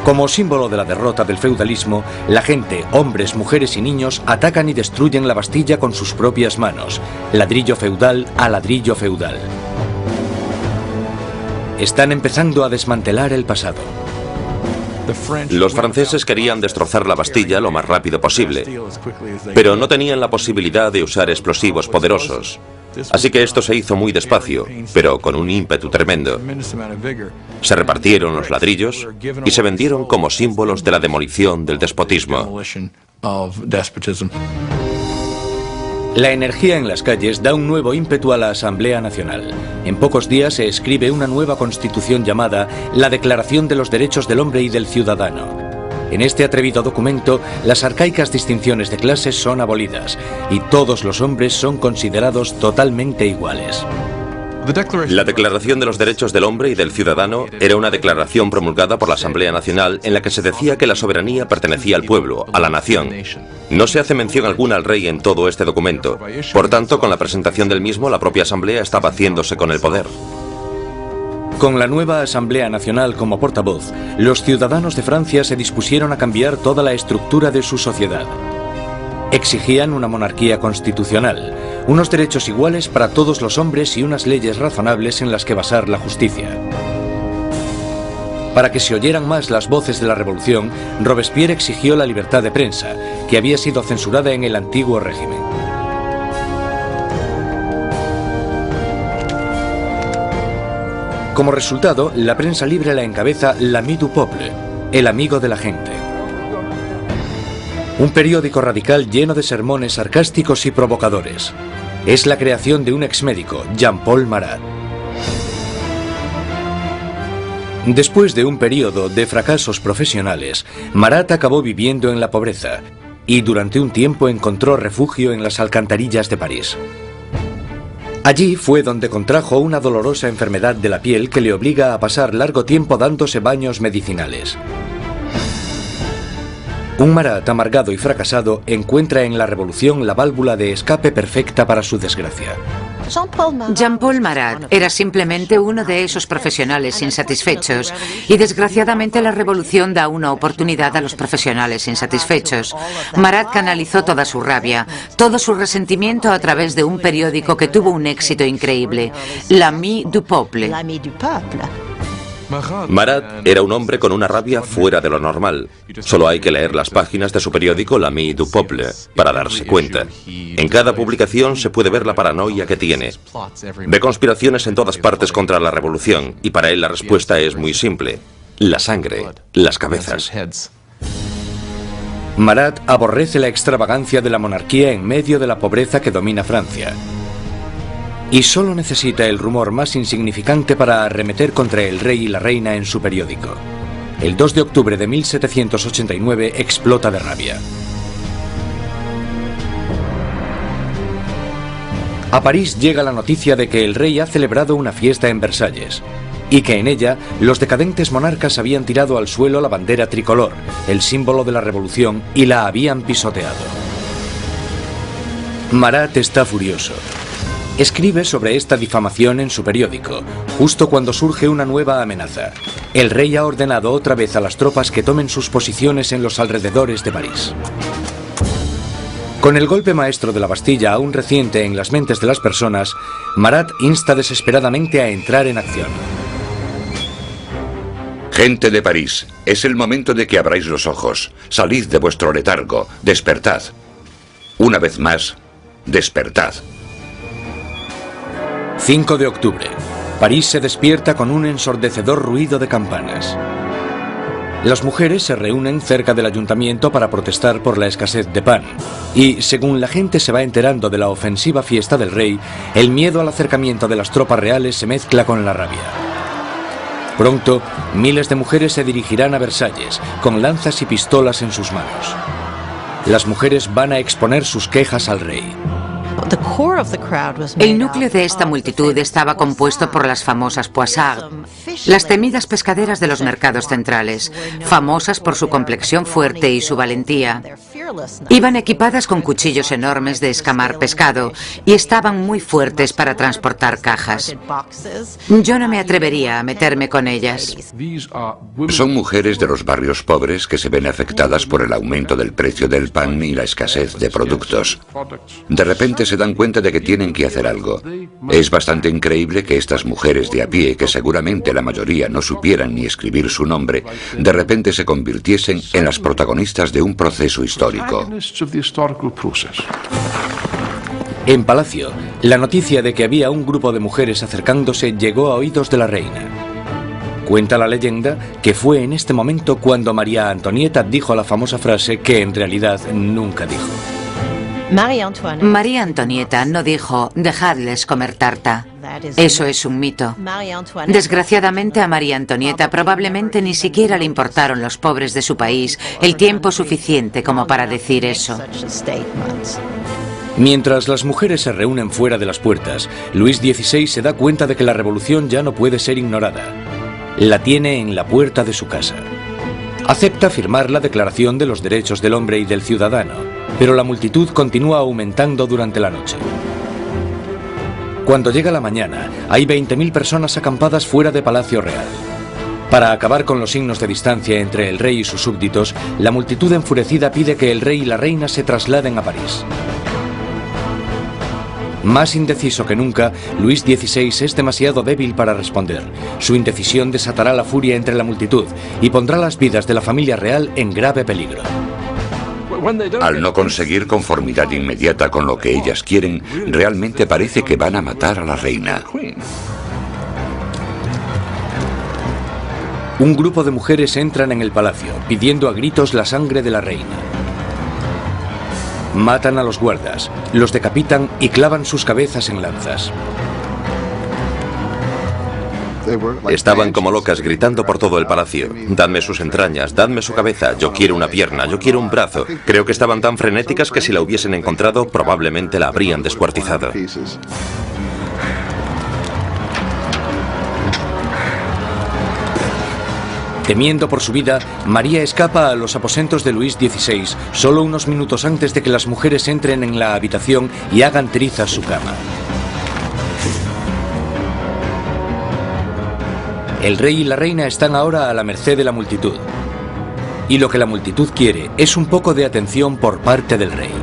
Como símbolo de la derrota del feudalismo, la gente, hombres, mujeres y niños atacan y destruyen la Bastilla con sus propias manos, ladrillo feudal a ladrillo feudal. Están empezando a desmantelar el pasado. Los franceses querían destrozar la Bastilla lo más rápido posible, pero no tenían la posibilidad de usar explosivos poderosos. Así que esto se hizo muy despacio, pero con un ímpetu tremendo. Se repartieron los ladrillos y se vendieron como símbolos de la demolición del despotismo. La energía en las calles da un nuevo ímpetu a la Asamblea Nacional. En pocos días se escribe una nueva constitución llamada la Declaración de los Derechos del Hombre y del Ciudadano. En este atrevido documento, las arcaicas distinciones de clases son abolidas y todos los hombres son considerados totalmente iguales. La Declaración de los Derechos del Hombre y del Ciudadano era una declaración promulgada por la Asamblea Nacional en la que se decía que la soberanía pertenecía al pueblo, a la nación. No se hace mención alguna al rey en todo este documento. Por tanto, con la presentación del mismo, la propia Asamblea estaba haciéndose con el poder. Con la nueva Asamblea Nacional como portavoz, los ciudadanos de Francia se dispusieron a cambiar toda la estructura de su sociedad. Exigían una monarquía constitucional, unos derechos iguales para todos los hombres y unas leyes razonables en las que basar la justicia. Para que se oyeran más las voces de la revolución, Robespierre exigió la libertad de prensa, que había sido censurada en el antiguo régimen. Como resultado, la prensa libre la encabeza l'ami du peuple, el amigo de la gente. Un periódico radical lleno de sermones sarcásticos y provocadores. Es la creación de un exmédico, Jean-Paul Marat. Después de un periodo de fracasos profesionales, Marat acabó viviendo en la pobreza y durante un tiempo encontró refugio en las alcantarillas de París. Allí fue donde contrajo una dolorosa enfermedad de la piel que le obliga a pasar largo tiempo dándose baños medicinales. Un Marat amargado y fracasado encuentra en la revolución la válvula de escape perfecta para su desgracia. Jean-Paul Marat era simplemente uno de esos profesionales insatisfechos y desgraciadamente la revolución da una oportunidad a los profesionales insatisfechos. Marat canalizó toda su rabia, todo su resentimiento a través de un periódico que tuvo un éxito increíble, l'ami du peuple. Marat era un hombre con una rabia fuera de lo normal. Solo hay que leer las páginas de su periódico L'Ami du Peuple para darse cuenta. En cada publicación se puede ver la paranoia que tiene. Ve conspiraciones en todas partes contra la revolución y para él la respuesta es muy simple. La sangre, las cabezas. Marat aborrece la extravagancia de la monarquía en medio de la pobreza que domina Francia. Y solo necesita el rumor más insignificante para arremeter contra el rey y la reina en su periódico. El 2 de octubre de 1789 explota de rabia. A París llega la noticia de que el rey ha celebrado una fiesta en Versalles y que en ella los decadentes monarcas habían tirado al suelo la bandera tricolor, el símbolo de la revolución, y la habían pisoteado. Marat está furioso. Escribe sobre esta difamación en su periódico, justo cuando surge una nueva amenaza. El rey ha ordenado otra vez a las tropas que tomen sus posiciones en los alrededores de París. Con el golpe maestro de la Bastilla aún reciente en las mentes de las personas, Marat insta desesperadamente a entrar en acción. Gente de París, es el momento de que abráis los ojos. Salid de vuestro letargo, despertad. Una vez más, despertad. 5 de octubre. París se despierta con un ensordecedor ruido de campanas. Las mujeres se reúnen cerca del ayuntamiento para protestar por la escasez de pan. Y, según la gente se va enterando de la ofensiva fiesta del rey, el miedo al acercamiento de las tropas reales se mezcla con la rabia. Pronto, miles de mujeres se dirigirán a Versalles, con lanzas y pistolas en sus manos. Las mujeres van a exponer sus quejas al rey. El núcleo de esta multitud estaba compuesto por las famosas poissardes, las temidas pescaderas de los mercados centrales, famosas por su complexión fuerte y su valentía. Iban equipadas con cuchillos enormes de escamar pescado y estaban muy fuertes para transportar cajas. Yo no me atrevería a meterme con ellas. Son mujeres de los barrios pobres que se ven afectadas por el aumento del precio del pan y la escasez de productos. De repente se dan cuenta de que tienen que hacer algo. Es bastante increíble que estas mujeres de a pie, que seguramente la mayoría no supieran ni escribir su nombre, de repente se convirtiesen en las protagonistas de un proceso histórico. En Palacio, la noticia de que había un grupo de mujeres acercándose llegó a oídos de la reina. Cuenta la leyenda que fue en este momento cuando María Antonieta dijo la famosa frase que en realidad nunca dijo. María Antonieta no dijo, dejadles comer tarta. Eso es un mito. Desgraciadamente a María Antonieta probablemente ni siquiera le importaron los pobres de su país el tiempo suficiente como para decir eso. Mientras las mujeres se reúnen fuera de las puertas, Luis XVI se da cuenta de que la revolución ya no puede ser ignorada. La tiene en la puerta de su casa. Acepta firmar la Declaración de los Derechos del Hombre y del Ciudadano, pero la multitud continúa aumentando durante la noche. Cuando llega la mañana, hay 20.000 personas acampadas fuera de Palacio Real. Para acabar con los signos de distancia entre el rey y sus súbditos, la multitud enfurecida pide que el rey y la reina se trasladen a París. Más indeciso que nunca, Luis XVI es demasiado débil para responder. Su indecisión desatará la furia entre la multitud y pondrá las vidas de la familia real en grave peligro. Al no conseguir conformidad inmediata con lo que ellas quieren, realmente parece que van a matar a la reina. Un grupo de mujeres entran en el palacio, pidiendo a gritos la sangre de la reina. Matan a los guardas, los decapitan y clavan sus cabezas en lanzas. Estaban como locas gritando por todo el palacio. Dadme sus entrañas, dadme su cabeza, yo quiero una pierna, yo quiero un brazo. Creo que estaban tan frenéticas que si la hubiesen encontrado probablemente la habrían descuartizado. Temiendo por su vida, María escapa a los aposentos de Luis XVI solo unos minutos antes de que las mujeres entren en la habitación y hagan trizas su cama. El rey y la reina están ahora a la merced de la multitud. Y lo que la multitud quiere es un poco de atención por parte del rey.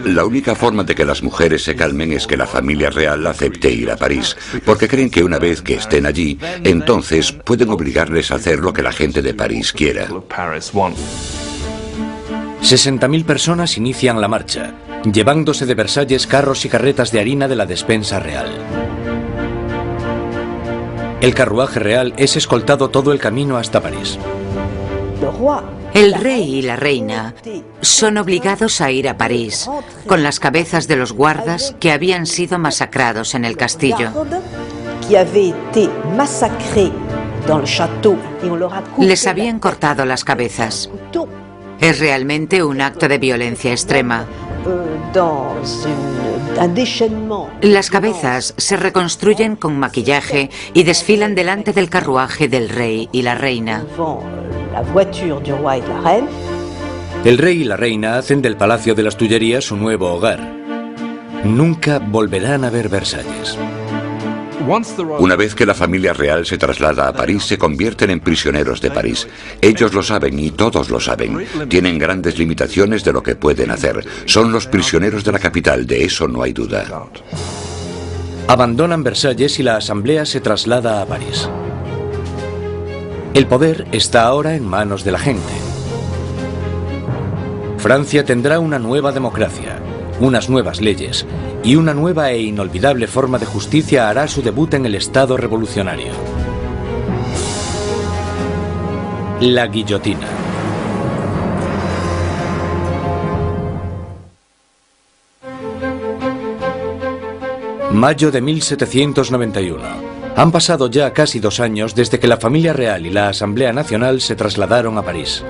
La única forma de que las mujeres se calmen es que la familia real acepte ir a París, porque creen que una vez que estén allí, entonces pueden obligarles a hacer lo que la gente de París quiera. 60.000 personas inician la marcha, llevándose de Versalles carros y carretas de harina de la despensa real. El carruaje real es escoltado todo el camino hasta París. El rey y la reina son obligados a ir a París con las cabezas de los guardas que habían sido masacrados en el castillo. Les habían cortado las cabezas. Es realmente un acto de violencia extrema. Las cabezas se reconstruyen con maquillaje y desfilan delante del carruaje del rey y la reina. El rey y la reina hacen del Palacio de las Tullerías su nuevo hogar. Nunca volverán a ver Versalles. Una vez que la familia real se traslada a París, se convierten en prisioneros de París. Ellos lo saben y todos lo saben. Tienen grandes limitaciones de lo que pueden hacer. Son los prisioneros de la capital, de eso no hay duda. Abandonan Versalles y la asamblea se traslada a París. El poder está ahora en manos de la gente. Francia tendrá una nueva democracia, unas nuevas leyes y una nueva e inolvidable forma de justicia hará su debut en el Estado revolucionario. La guillotina. Mayo de 1791. Han pasado ya casi 2 años desde que la familia real y la Asamblea Nacional se trasladaron a París.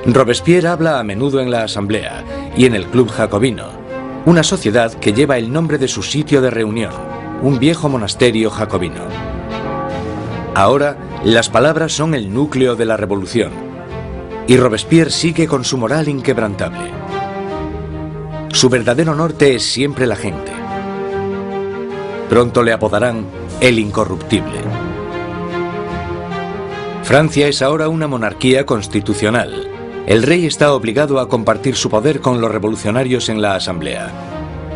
Robespierre habla a menudo en la Asamblea y en el Club Jacobino, una sociedad que lleva el nombre de su sitio de reunión, un viejo monasterio jacobino. Ahora, las palabras son el núcleo de la revolución. Y Robespierre sigue con su moral inquebrantable. Su verdadero norte es siempre la gente. Pronto le apodarán el incorruptible. Francia es ahora una monarquía constitucional. El rey está obligado a compartir su poder con los revolucionarios en la Asamblea.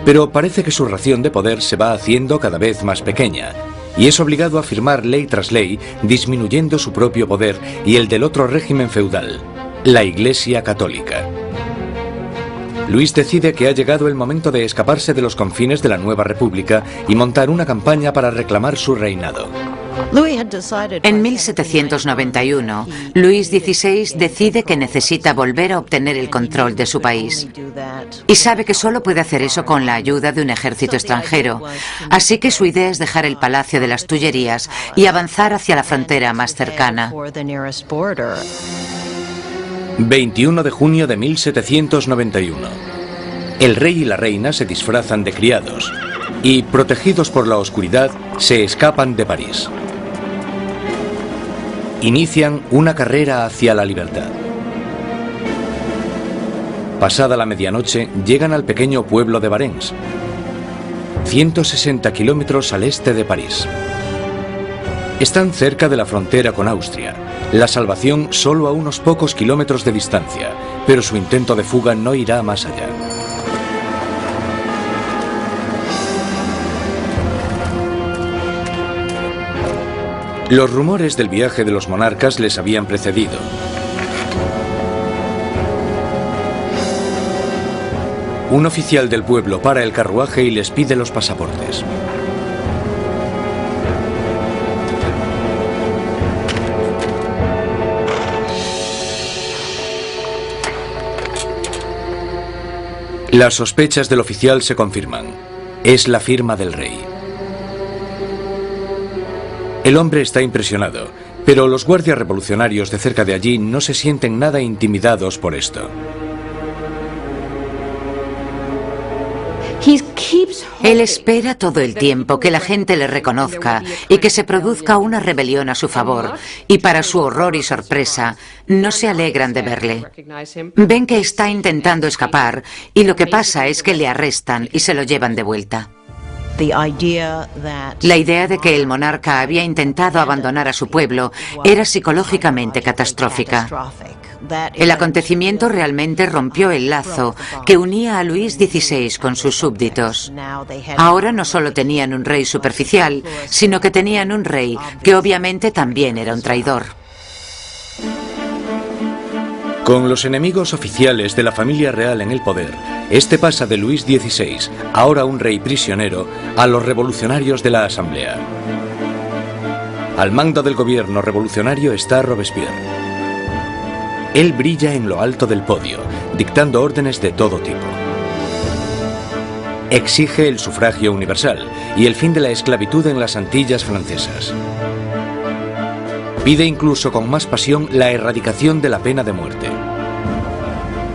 Pero parece que su ración de poder se va haciendo cada vez más pequeña, y es obligado a firmar ley tras ley, disminuyendo su propio poder y el del otro régimen feudal, la Iglesia Católica. Luis decide que ha llegado el momento de escaparse de los confines de la nueva república y montar una campaña para reclamar su reinado. En 1791, Luis XVI decide que necesita volver a obtener el control de su país. Y sabe que solo puede hacer eso con la ayuda de un ejército extranjero. Así que su idea es dejar el Palacio de las Tullerías y avanzar hacia la frontera más cercana. 21 de junio de 1791. El rey y la reina se disfrazan de criados y, protegidos por la oscuridad, se escapan de París. Inician una carrera hacia la libertad. Pasada la medianoche, llegan al pequeño pueblo de Varennes, 160 kilómetros al este de París. Están cerca de la frontera con Austria. La salvación solo a unos pocos kilómetros de distancia, pero su intento de fuga no irá más allá. Los rumores del viaje de los monarcas les habían precedido. Un oficial del pueblo para el carruaje y les pide los pasaportes. Las sospechas del oficial se confirman. Es la firma del rey. El hombre está impresionado, pero los guardias revolucionarios de cerca de allí no se sienten nada intimidados por esto. Él espera todo el tiempo que la gente le reconozca y que se produzca una rebelión a su favor, y para su horror y sorpresa, no se alegran de verle. Ven que está intentando escapar y lo que pasa es que le arrestan y se lo llevan de vuelta. La idea de que el monarca había intentado abandonar a su pueblo era psicológicamente catastrófica. El acontecimiento realmente rompió el lazo que unía a Luis XVI con sus súbditos. Ahora no solo tenían un rey superficial, sino que tenían un rey que obviamente también era un traidor. Con los enemigos oficiales de la familia real en el poder, este pasa de Luis XVI, ahora un rey prisionero, a los revolucionarios de la Asamblea. Al mando del gobierno revolucionario está Robespierre. Él brilla en lo alto del podio, dictando órdenes de todo tipo. Exige el sufragio universal y el fin de la esclavitud en las Antillas francesas. Pide incluso con más pasión la erradicación de la pena de muerte.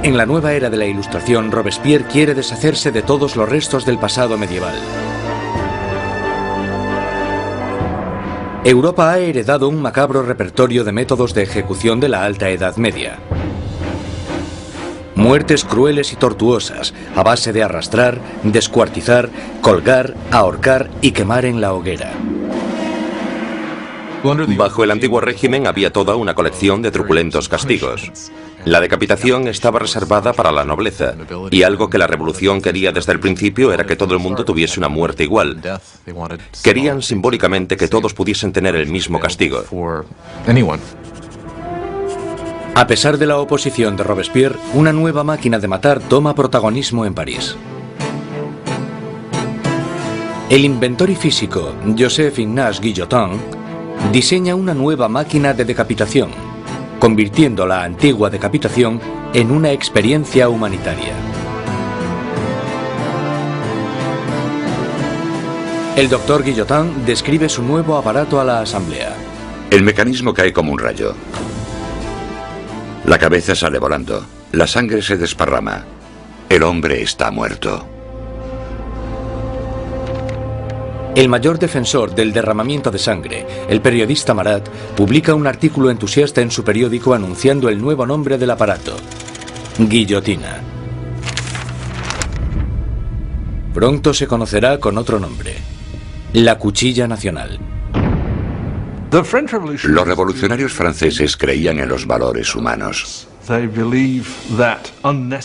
En la nueva era de la Ilustración, Robespierre quiere deshacerse de todos los restos del pasado medieval. Europa ha heredado un macabro repertorio de métodos de ejecución de la Alta Edad Media. Muertes crueles y tortuosas, a base de arrastrar, descuartizar, colgar, ahorcar y quemar en la hoguera. Bajo el antiguo régimen había toda una colección de truculentos castigos. La decapitación estaba reservada para la nobleza, y algo que la revolución quería desde el principio era que todo el mundo tuviese una muerte igual. Querían simbólicamente que todos pudiesen tener el mismo castigo. A pesar de la oposición de Robespierre, una nueva máquina de matar toma protagonismo en París. El inventor y físico Joseph Ignace Guillotin diseña una nueva máquina de decapitación, convirtiendo la antigua decapitación en una experiencia humanitaria. El doctor Guillotin describe su nuevo aparato a la Asamblea. El mecanismo cae como un rayo. La cabeza sale volando. La sangre se desparrama. El hombre está muerto. El mayor defensor del derramamiento de sangre, el periodista Marat, publica un artículo entusiasta en su periódico anunciando el nuevo nombre del aparato: guillotina. Pronto se conocerá con otro nombre: la cuchilla nacional. Los revolucionarios franceses creían en los valores humanos.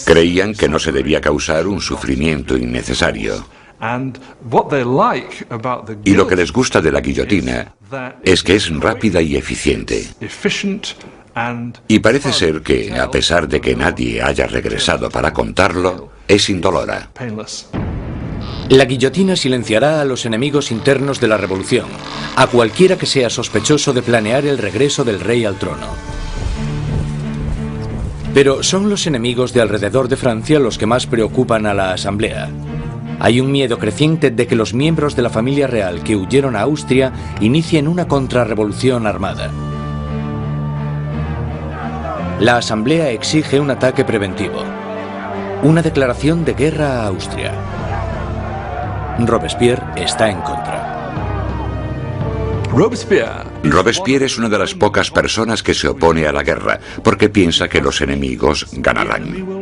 Creían que no se debía causar un sufrimiento innecesario. Y lo que les gusta de la guillotina es que es rápida y eficiente. Y parece ser que, a pesar de que nadie haya regresado para contarlo, es indolora. La guillotina silenciará a los enemigos internos de la revolución, a cualquiera que sea sospechoso de planear el regreso del rey al trono. Pero son los enemigos de alrededor de Francia los que más preocupan a la Asamblea. Hay un miedo creciente de que los miembros de la familia real que huyeron a Austria inicien una contrarrevolución armada. La Asamblea exige un ataque preventivo, una declaración de guerra a Austria. Robespierre está en contra. Robespierre es una de las pocas personas que se opone a la guerra, porque piensa que los enemigos ganarán.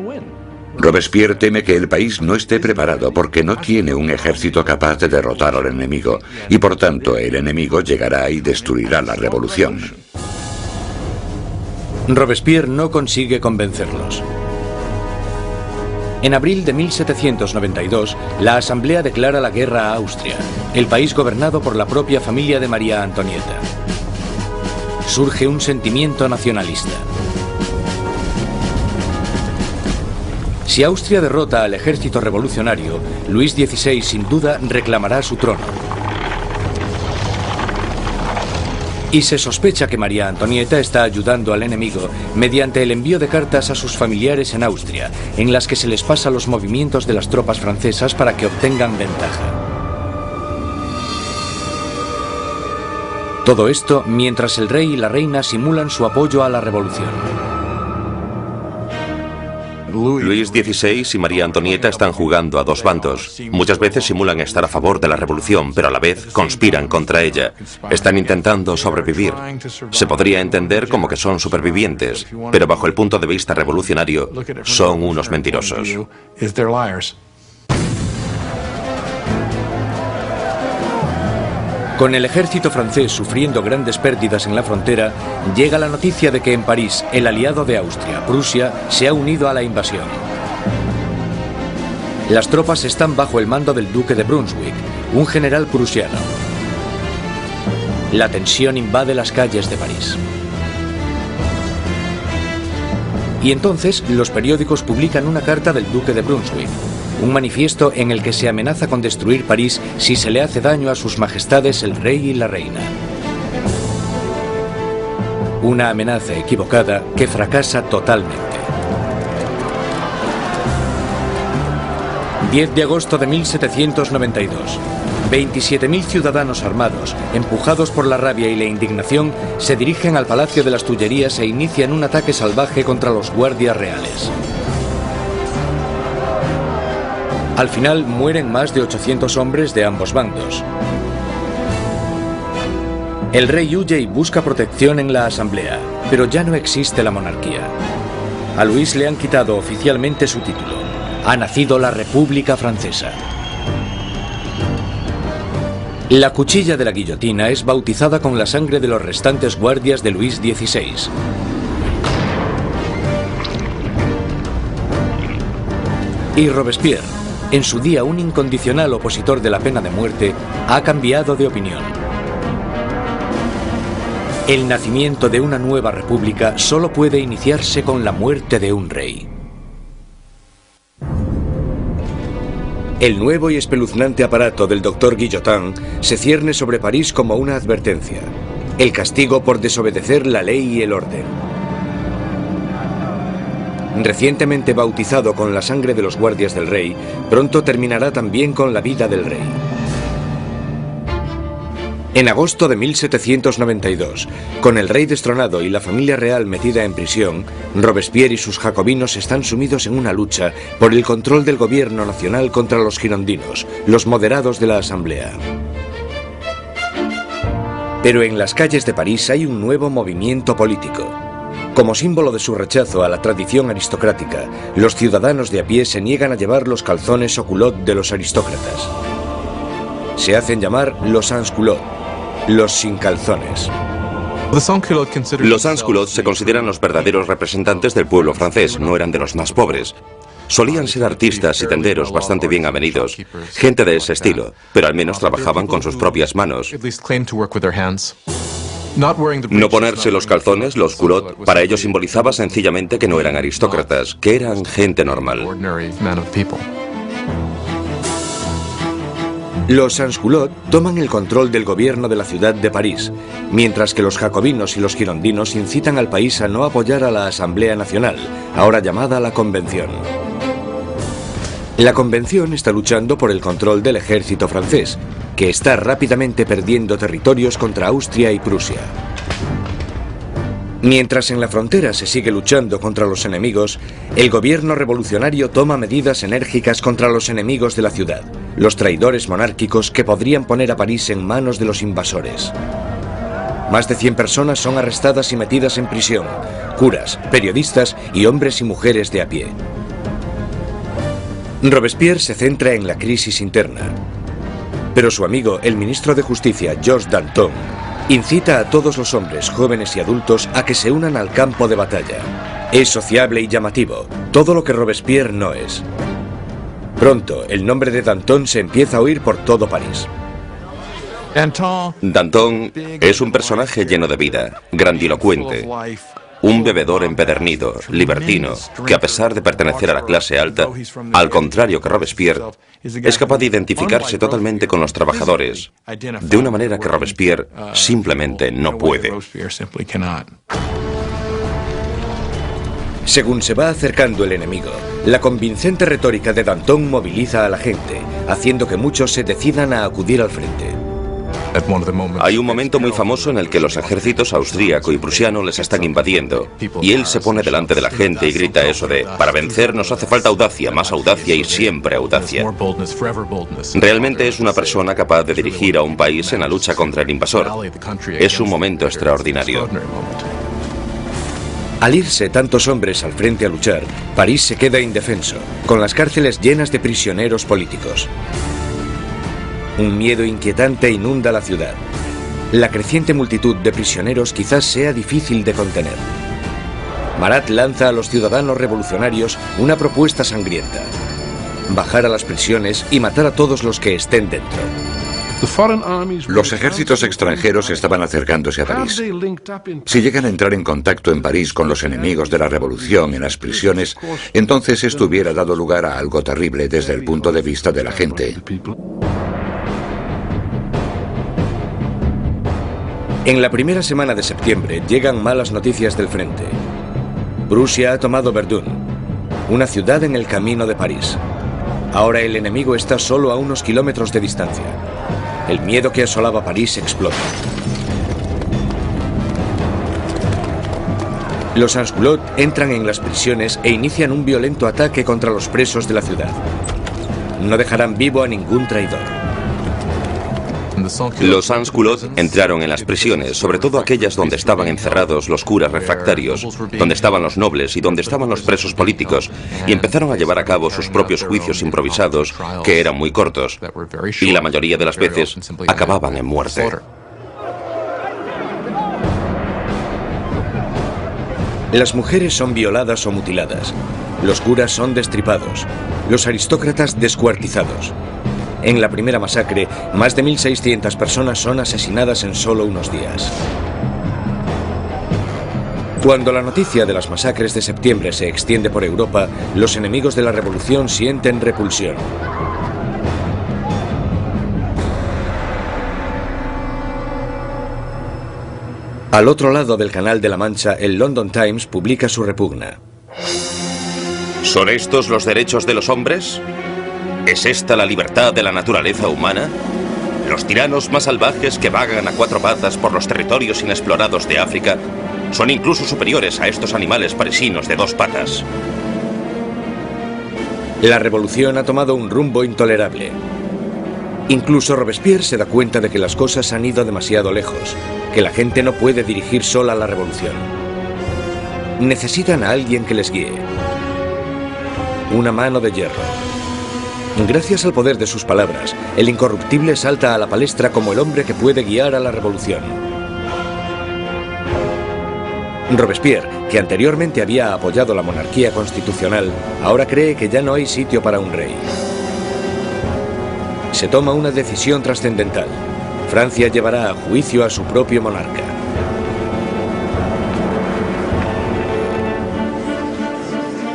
Robespierre teme que el país no esté preparado porque no tiene un ejército capaz de derrotar al enemigo, y por tanto el enemigo llegará y destruirá la revolución. Robespierre no consigue convencerlos. En abril de 1792, la Asamblea declara la guerra a Austria, el país gobernado por la propia familia de María Antonieta. Surge un sentimiento nacionalista. Si Austria derrota al ejército revolucionario, Luis XVI sin duda reclamará su trono. Y se sospecha que María Antonieta está ayudando al enemigo mediante el envío de cartas a sus familiares en Austria, en las que se les pasa los movimientos de las tropas francesas para que obtengan ventaja. Todo esto mientras el rey y la reina simulan su apoyo a la revolución. Luis XVI y María Antonieta están jugando a dos bandos. Muchas veces simulan estar a favor de la revolución, pero a la vez conspiran contra ella. Están intentando sobrevivir. Se podría entender como que son supervivientes, pero bajo el punto de vista revolucionario, son unos mentirosos. Con el ejército francés sufriendo grandes pérdidas en la frontera, llega la noticia de que en París, el aliado de Austria, Prusia, se ha unido a la invasión. Las tropas están bajo el mando del duque de Brunswick, un general prusiano. La tensión invade las calles de París. Y entonces los periódicos publican una carta del duque de Brunswick, un manifiesto en el que se amenaza con destruir París si se le hace daño a sus majestades el rey y la reina. Una amenaza equivocada que fracasa totalmente. 10 de agosto de 1792. 27.000 ciudadanos armados, empujados por la rabia y la indignación, se dirigen al Palacio de las Tullerías e inician un ataque salvaje contra los guardias reales. Al final mueren más de 800 hombres de ambos bandos. El rey huye y busca protección en la Asamblea, pero ya no existe la monarquía. A Luis le han quitado oficialmente su título. Ha nacido la República Francesa. La cuchilla de la guillotina es bautizada con la sangre de los restantes guardias de Luis XVI. Y Robespierre, en su día un incondicional opositor de la pena de muerte, ha cambiado de opinión. El nacimiento de una nueva república solo puede iniciarse con la muerte de un rey. El nuevo y espeluznante aparato del doctor Guillotin se cierne sobre París como una advertencia: el castigo por desobedecer la ley y el orden. Recientemente bautizado con la sangre de los guardias del rey, pronto terminará también con la vida del rey. En agosto de 1792, con el rey destronado y la familia real metida en prisión, Robespierre y sus jacobinos están sumidos en una lucha por el control del gobierno nacional contra los girondinos, los moderados de la Asamblea. Pero en las calles de París hay un nuevo movimiento político. Como símbolo de su rechazo a la tradición aristocrática, los ciudadanos de a pie se niegan a llevar los calzones o culottes de los aristócratas. Se hacen llamar los sans-culottes, los sin calzones. Los sans-culottes se consideran los verdaderos representantes del pueblo francés, no eran de los más pobres. Solían ser artistas y tenderos bastante bien avenidos, gente de ese estilo, pero al menos trabajaban con sus propias manos. No ponerse los calzones, los culottes, para ellos simbolizaba sencillamente que no eran aristócratas, que eran gente normal. Los sans-culottes toman el control del gobierno de la ciudad de París, mientras que los jacobinos y los girondinos incitan al país a no apoyar a la Asamblea Nacional, ahora llamada la Convención. La Convención está luchando por el control del ejército francés, que está rápidamente perdiendo territorios contra Austria y Prusia. Mientras en la frontera se sigue luchando contra los enemigos, el gobierno revolucionario toma medidas enérgicas contra los enemigos de la ciudad, los traidores monárquicos que podrían poner a París en manos de los invasores. Más de 100 personas son arrestadas y metidas en prisión, curas, periodistas y hombres y mujeres de a pie. Robespierre se centra en la crisis interna, pero su amigo, el ministro de Justicia, Georges Danton, incita a todos los hombres, jóvenes y adultos a que se unan al campo de batalla. Es sociable y llamativo, todo lo que Robespierre no es. Pronto, el nombre de Danton se empieza a oír por todo París. Danton es un personaje lleno de vida, grandilocuente. Un bebedor empedernido, libertino, que a pesar de pertenecer a la clase alta, al contrario que Robespierre, es capaz de identificarse totalmente con los trabajadores, de una manera que Robespierre simplemente no puede. Según se va acercando el enemigo, la convincente retórica de Danton moviliza a la gente, haciendo que muchos se decidan a acudir al frente. Hay un momento muy famoso en el que los ejércitos austríaco y prusiano les están invadiendo, y él se pone delante de la gente y grita eso de: para vencer nos hace falta audacia, más audacia y siempre audacia. Realmente es una persona capaz de dirigir a un país en la lucha contra el invasor. Es un momento extraordinario. Al irse tantos hombres al frente a luchar, París se queda indefenso, con las cárceles llenas de prisioneros políticos. Un miedo inquietante inunda la ciudad. La creciente multitud de prisioneros quizás sea difícil de contener. Marat lanza a los ciudadanos revolucionarios una propuesta sangrienta: bajar a las prisiones y matar a todos los que estén dentro. Los ejércitos extranjeros estaban acercándose a París. Si llegan a entrar en contacto en París con los enemigos de la revolución en las prisiones, entonces esto hubiera dado lugar a algo terrible desde el punto de vista de la gente. En la primera semana de septiembre llegan malas noticias del frente. Prusia ha tomado Verdun, una ciudad en el camino de París. Ahora el enemigo está solo a unos kilómetros de distancia. El miedo que asolaba París explota. Los sans-culottes entran en las prisiones e inician un violento ataque contra los presos de la ciudad. No dejarán vivo a ningún traidor. Los sans-culottes entraron en las prisiones, sobre todo aquellas donde estaban encerrados los curas refractarios, donde estaban los nobles y donde estaban los presos políticos, y empezaron a llevar a cabo sus propios juicios improvisados, que eran muy cortos, y la mayoría de las veces acababan en muerte. Las mujeres son violadas o mutiladas, los curas son destripados, los aristócratas descuartizados. En la primera masacre, más de 1.600 personas son asesinadas en solo unos días. Cuando la noticia de las masacres de septiembre se extiende por Europa, los enemigos de la revolución sienten repulsión. Al otro lado del Canal de la Mancha, el London Times publica su repugna. ¿Son estos los derechos de los hombres? ¿Es esta la libertad de la naturaleza humana? Los tiranos más salvajes que vagan a cuatro patas por los territorios inexplorados de África son incluso superiores a estos animales parisinos de dos patas. La revolución ha tomado un rumbo intolerable. Incluso Robespierre se da cuenta de que las cosas han ido demasiado lejos, que la gente no puede dirigir sola la revolución. Necesitan a alguien que les guíe. Una mano de hierro. Gracias al poder de sus palabras, el incorruptible salta a la palestra como el hombre que puede guiar a la revolución. Robespierre, que anteriormente había apoyado la monarquía constitucional, ahora cree que ya no hay sitio para un rey. Se toma una decisión trascendental. Francia llevará a juicio a su propio monarca.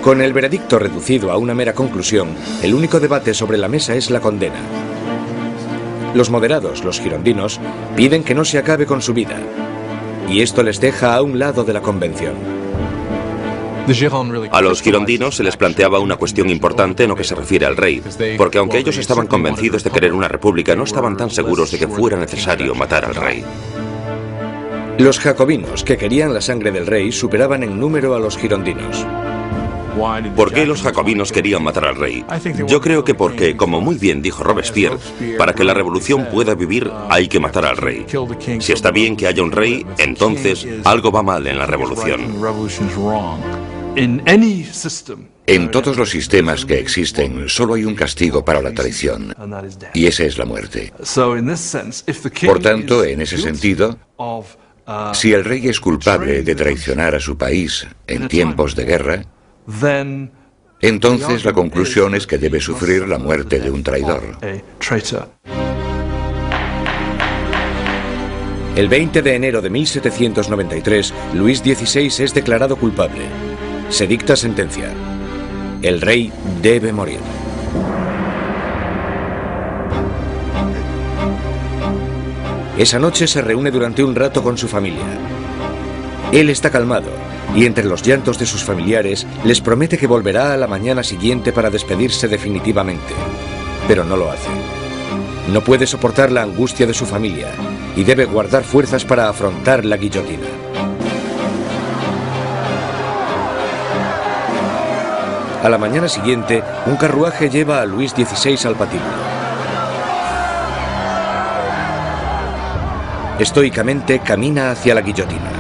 Con el veredicto reducido a una mera conclusión, el único debate sobre la mesa es la condena. Los moderados, los girondinos, piden que no se acabe con su vida, y esto les deja a un lado de la convención. A los girondinos se les planteaba una cuestión importante en lo que se refiere al rey, porque aunque ellos estaban convencidos de querer una república, no estaban tan seguros de que fuera necesario matar al rey. Los jacobinos, que querían la sangre del rey, superaban en número a los girondinos. ¿Por qué los jacobinos querían matar al rey? Yo creo que porque, como muy bien dijo Robespierre, para que la revolución pueda vivir hay que matar al rey. Si está bien que haya un rey, entonces algo va mal en la revolución. En todos los sistemas que existen, solo hay un castigo para la traición, y esa es la muerte. Por tanto, en ese sentido, si el rey es culpable de traicionar a su país en tiempos de guerra, entonces la conclusión es que debe sufrir la muerte de un traidor. El 20 de enero de 1793, Luis XVI es declarado culpable. Se dicta sentencia. El rey debe morir. Esa noche se reúne durante un rato con su familia. Él está calmado y entre los llantos de sus familiares les promete que volverá a la mañana siguiente para despedirse definitivamente. Pero no lo hace. No puede soportar la angustia de su familia y debe guardar fuerzas para afrontar la guillotina. A la mañana siguiente, un carruaje lleva a Luis XVI al patíbulo. Estoicamente camina hacia la guillotina.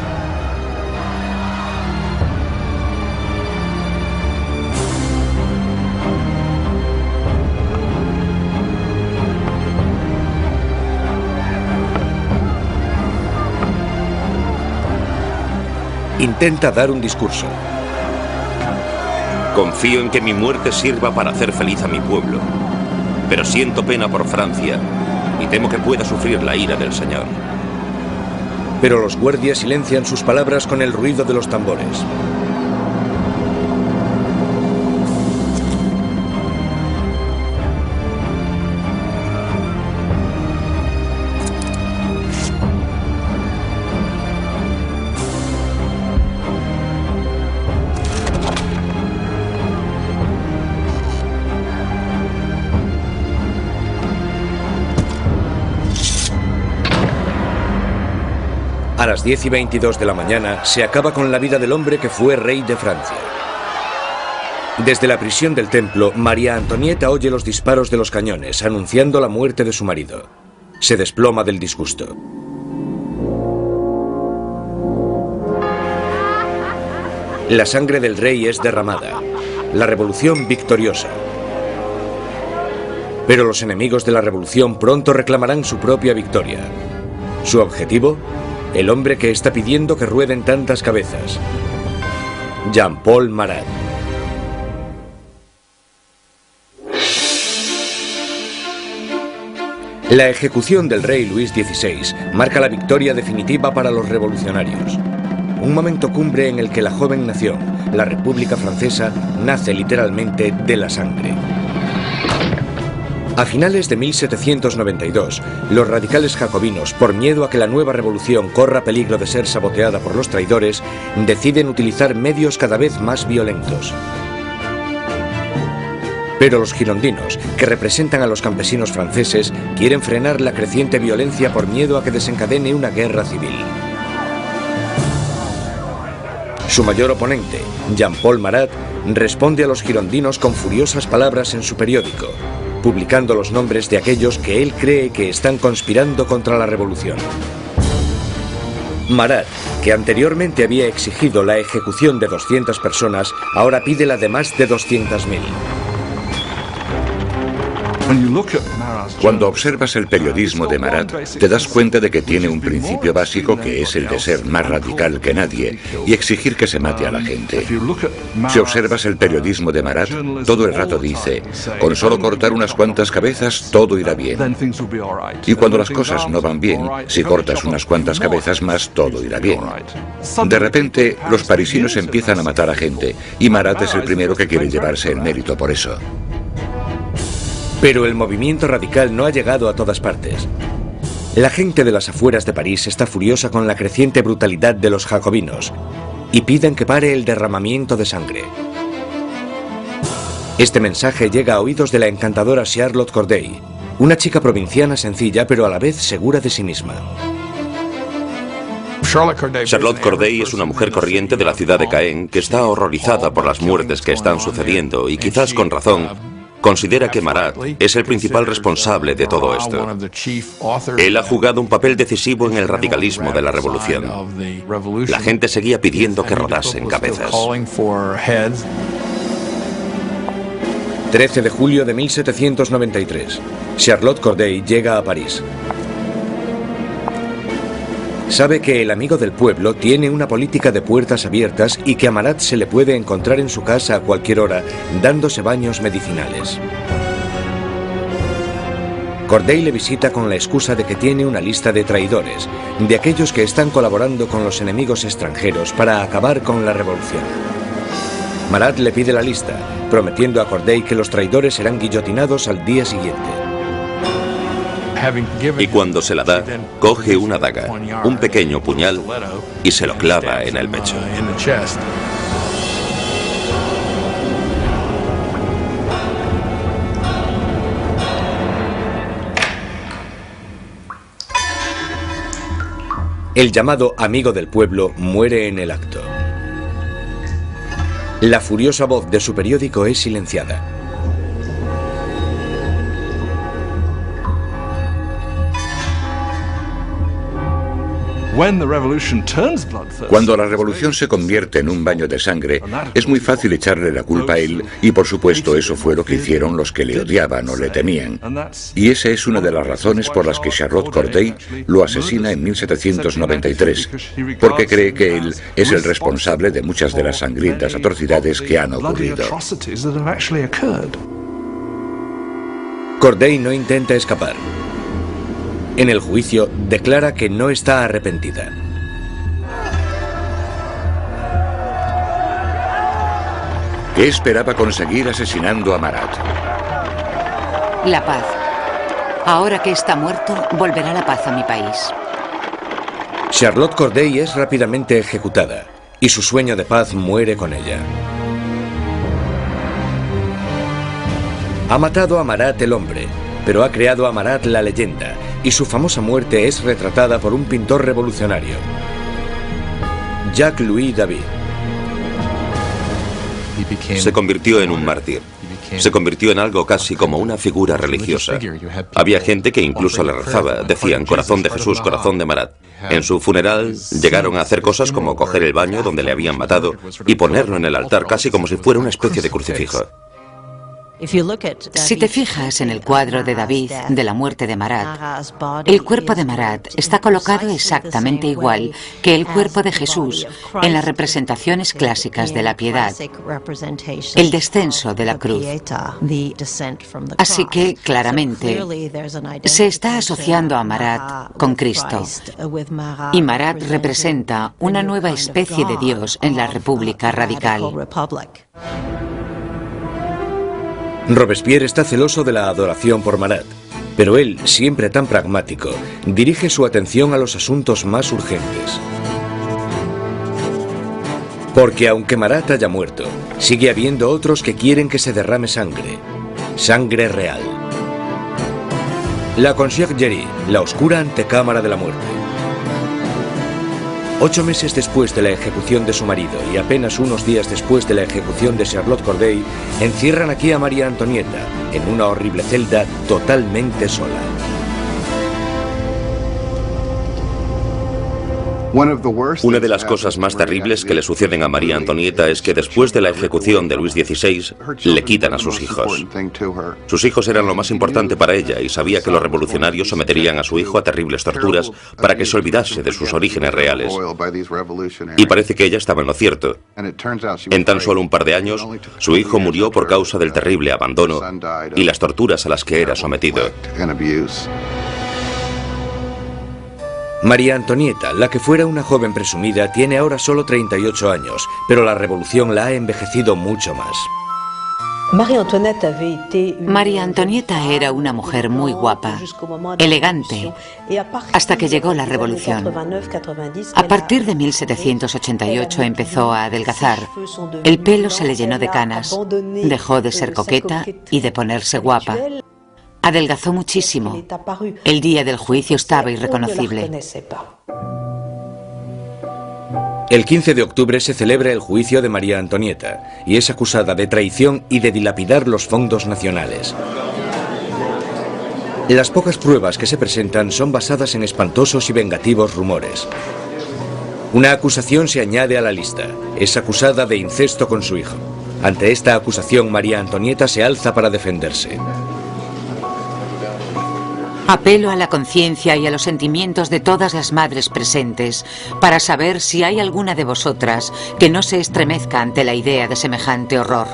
Intenta dar un discurso. Confío en que mi muerte sirva para hacer feliz a mi pueblo, pero siento pena por Francia y temo que pueda sufrir la ira del Señor. Pero los guardias silencian sus palabras con el ruido de los tambores. A las 10:22 de la mañana se acaba con la vida del hombre que fue rey de Francia. Desde la prisión del templo, María Antonieta oye los disparos de los cañones, anunciando la muerte de su marido. Se desploma del disgusto. La sangre del rey es derramada. La revolución victoriosa. Pero los enemigos de la revolución pronto reclamarán su propia victoria. ¿Su objetivo? El hombre que está pidiendo que rueden tantas cabezas. Jean-Paul Marat. La ejecución del rey Luis XVI marca la victoria definitiva para los revolucionarios. Un momento cumbre en el que la joven nación, la República Francesa, nace literalmente de la sangre. A finales de 1792, los radicales jacobinos, por miedo a que la nueva revolución corra peligro de ser saboteada por los traidores, deciden utilizar medios cada vez más violentos. Pero los girondinos, que representan a los campesinos franceses, quieren frenar la creciente violencia por miedo a que desencadene una guerra civil. Su mayor oponente, Jean-Paul Marat, responde a los girondinos con furiosas palabras en su periódico. publicando los nombres de aquellos que él cree que están conspirando contra la revolución. Marat, que anteriormente había exigido la ejecución de 200 personas, ahora pide la de más de 200.000. Cuando observas el periodismo de Marat, te das cuenta de que tiene un principio básico que es el de ser más radical que nadie y exigir que se mate a la gente. Si observas el periodismo de Marat, todo el rato dice, con solo cortar unas cuantas cabezas todo irá bien. Y cuando las cosas no van bien, si cortas unas cuantas cabezas más, todo irá bien. De repente, los parisinos empiezan a matar a gente y Marat es el primero que quiere llevarse el mérito por eso. Pero el movimiento radical no ha llegado a todas partes. La gente de las afueras de París está furiosa con la creciente brutalidad de los jacobinos y piden que pare el derramamiento de sangre. Este mensaje llega a oídos de la encantadora Charlotte Corday, una chica provinciana sencilla pero a la vez segura de sí misma. Charlotte Corday es una mujer corriente de la ciudad de Caen que está horrorizada por las muertes que están sucediendo y quizás con razón considera que Marat es el principal responsable de todo esto. Él ha jugado un papel decisivo en el radicalismo de la revolución. La gente seguía pidiendo que rodasen cabezas. 13 de julio de 1793. Charlotte Corday llega a París. Sabe que el amigo del pueblo tiene una política de puertas abiertas y que a Marat se le puede encontrar en su casa a cualquier hora, dándose baños medicinales. Corday le visita con la excusa de que tiene una lista de traidores, de aquellos que están colaborando con los enemigos extranjeros para acabar con la revolución. Marat le pide la lista, prometiendo a Corday que los traidores serán guillotinados al día siguiente. Y cuando se la da, coge una daga, un pequeño puñal, y se lo clava en el pecho. El llamado amigo del pueblo muere en el acto. La furiosa voz de su periódico es silenciada. Cuando la revolución se convierte en un baño de sangre, es muy fácil echarle la culpa a él y por supuesto eso fue lo que hicieron los que le odiaban o le temían. Y esa es una de las razones por las que Charlotte Corday lo asesina en 1793, porque cree que él es el responsable de muchas de las sangrientas atrocidades que han ocurrido. Corday no intenta escapar. En el juicio, declara que no está arrepentida. ¿Qué esperaba conseguir asesinando a Marat? La paz. Ahora que está muerto, volverá la paz a mi país. Charlotte Corday es rápidamente ejecutada y su sueño de paz muere con ella. Ha matado a Marat el hombre, pero ha creado a Marat la leyenda, y su famosa muerte es retratada por un pintor revolucionario, Jacques-Louis David. Se convirtió en un mártir. Se convirtió en algo casi como una figura religiosa. Había gente que incluso le rezaba, decían corazón de Jesús, corazón de Marat. En su funeral llegaron a hacer cosas como coger el baño donde le habían matado y ponerlo en el altar casi como si fuera una especie de crucifijo. Si te fijas en el cuadro de David de la muerte de Marat, el cuerpo de Marat está colocado exactamente igual que el cuerpo de Jesús en las representaciones clásicas de la piedad, el descenso de la cruz. Así que, claramente, se está asociando a Marat con Cristo. Y Marat representa una nueva especie de Dios en la República Radical. Robespierre está celoso de la adoración por Marat, pero él, siempre tan pragmático, dirige su atención a los asuntos más urgentes. Porque aunque Marat haya muerto, sigue habiendo otros que quieren que se derrame sangre. Sangre real. La Conciergerie, la oscura antecámara de la muerte. 8 meses después de la ejecución de su marido y apenas unos días después de la ejecución de Charlotte Corday, encierran aquí a María Antonieta en una horrible celda totalmente sola. Una de las cosas más terribles que le suceden a María Antonieta es que después de la ejecución de Luis XVI, le quitan a sus hijos. Sus hijos eran lo más importante para ella y sabía que los revolucionarios someterían a su hijo a terribles torturas para que se olvidase de sus orígenes reales. Y parece que ella estaba en lo cierto. En tan solo un par de años, su hijo murió por causa del terrible abandono y las torturas a las que era sometido. María Antonieta, la que fuera una joven presumida, tiene ahora solo 38 años, pero la revolución la ha envejecido mucho más. María Antonieta era una mujer muy guapa, elegante, hasta que llegó la revolución. A partir de 1788 empezó a adelgazar. El pelo se le llenó de canas, dejó de ser coqueta y de ponerse guapa. Adelgazó muchísimo. El día del juicio estaba irreconocible. El 15 de octubre se celebra el juicio de María Antonieta y es acusada de traición y de dilapidar los fondos nacionales. Las pocas pruebas que se presentan son basadas en espantosos y vengativos rumores. Una acusación se añade a la lista. Es acusada de incesto con su hijo. Ante esta acusación, María Antonieta se alza para defenderse. Apelo a la conciencia y a los sentimientos de todas las madres presentes para saber si hay alguna de vosotras que no se estremezca ante la idea de semejante horror.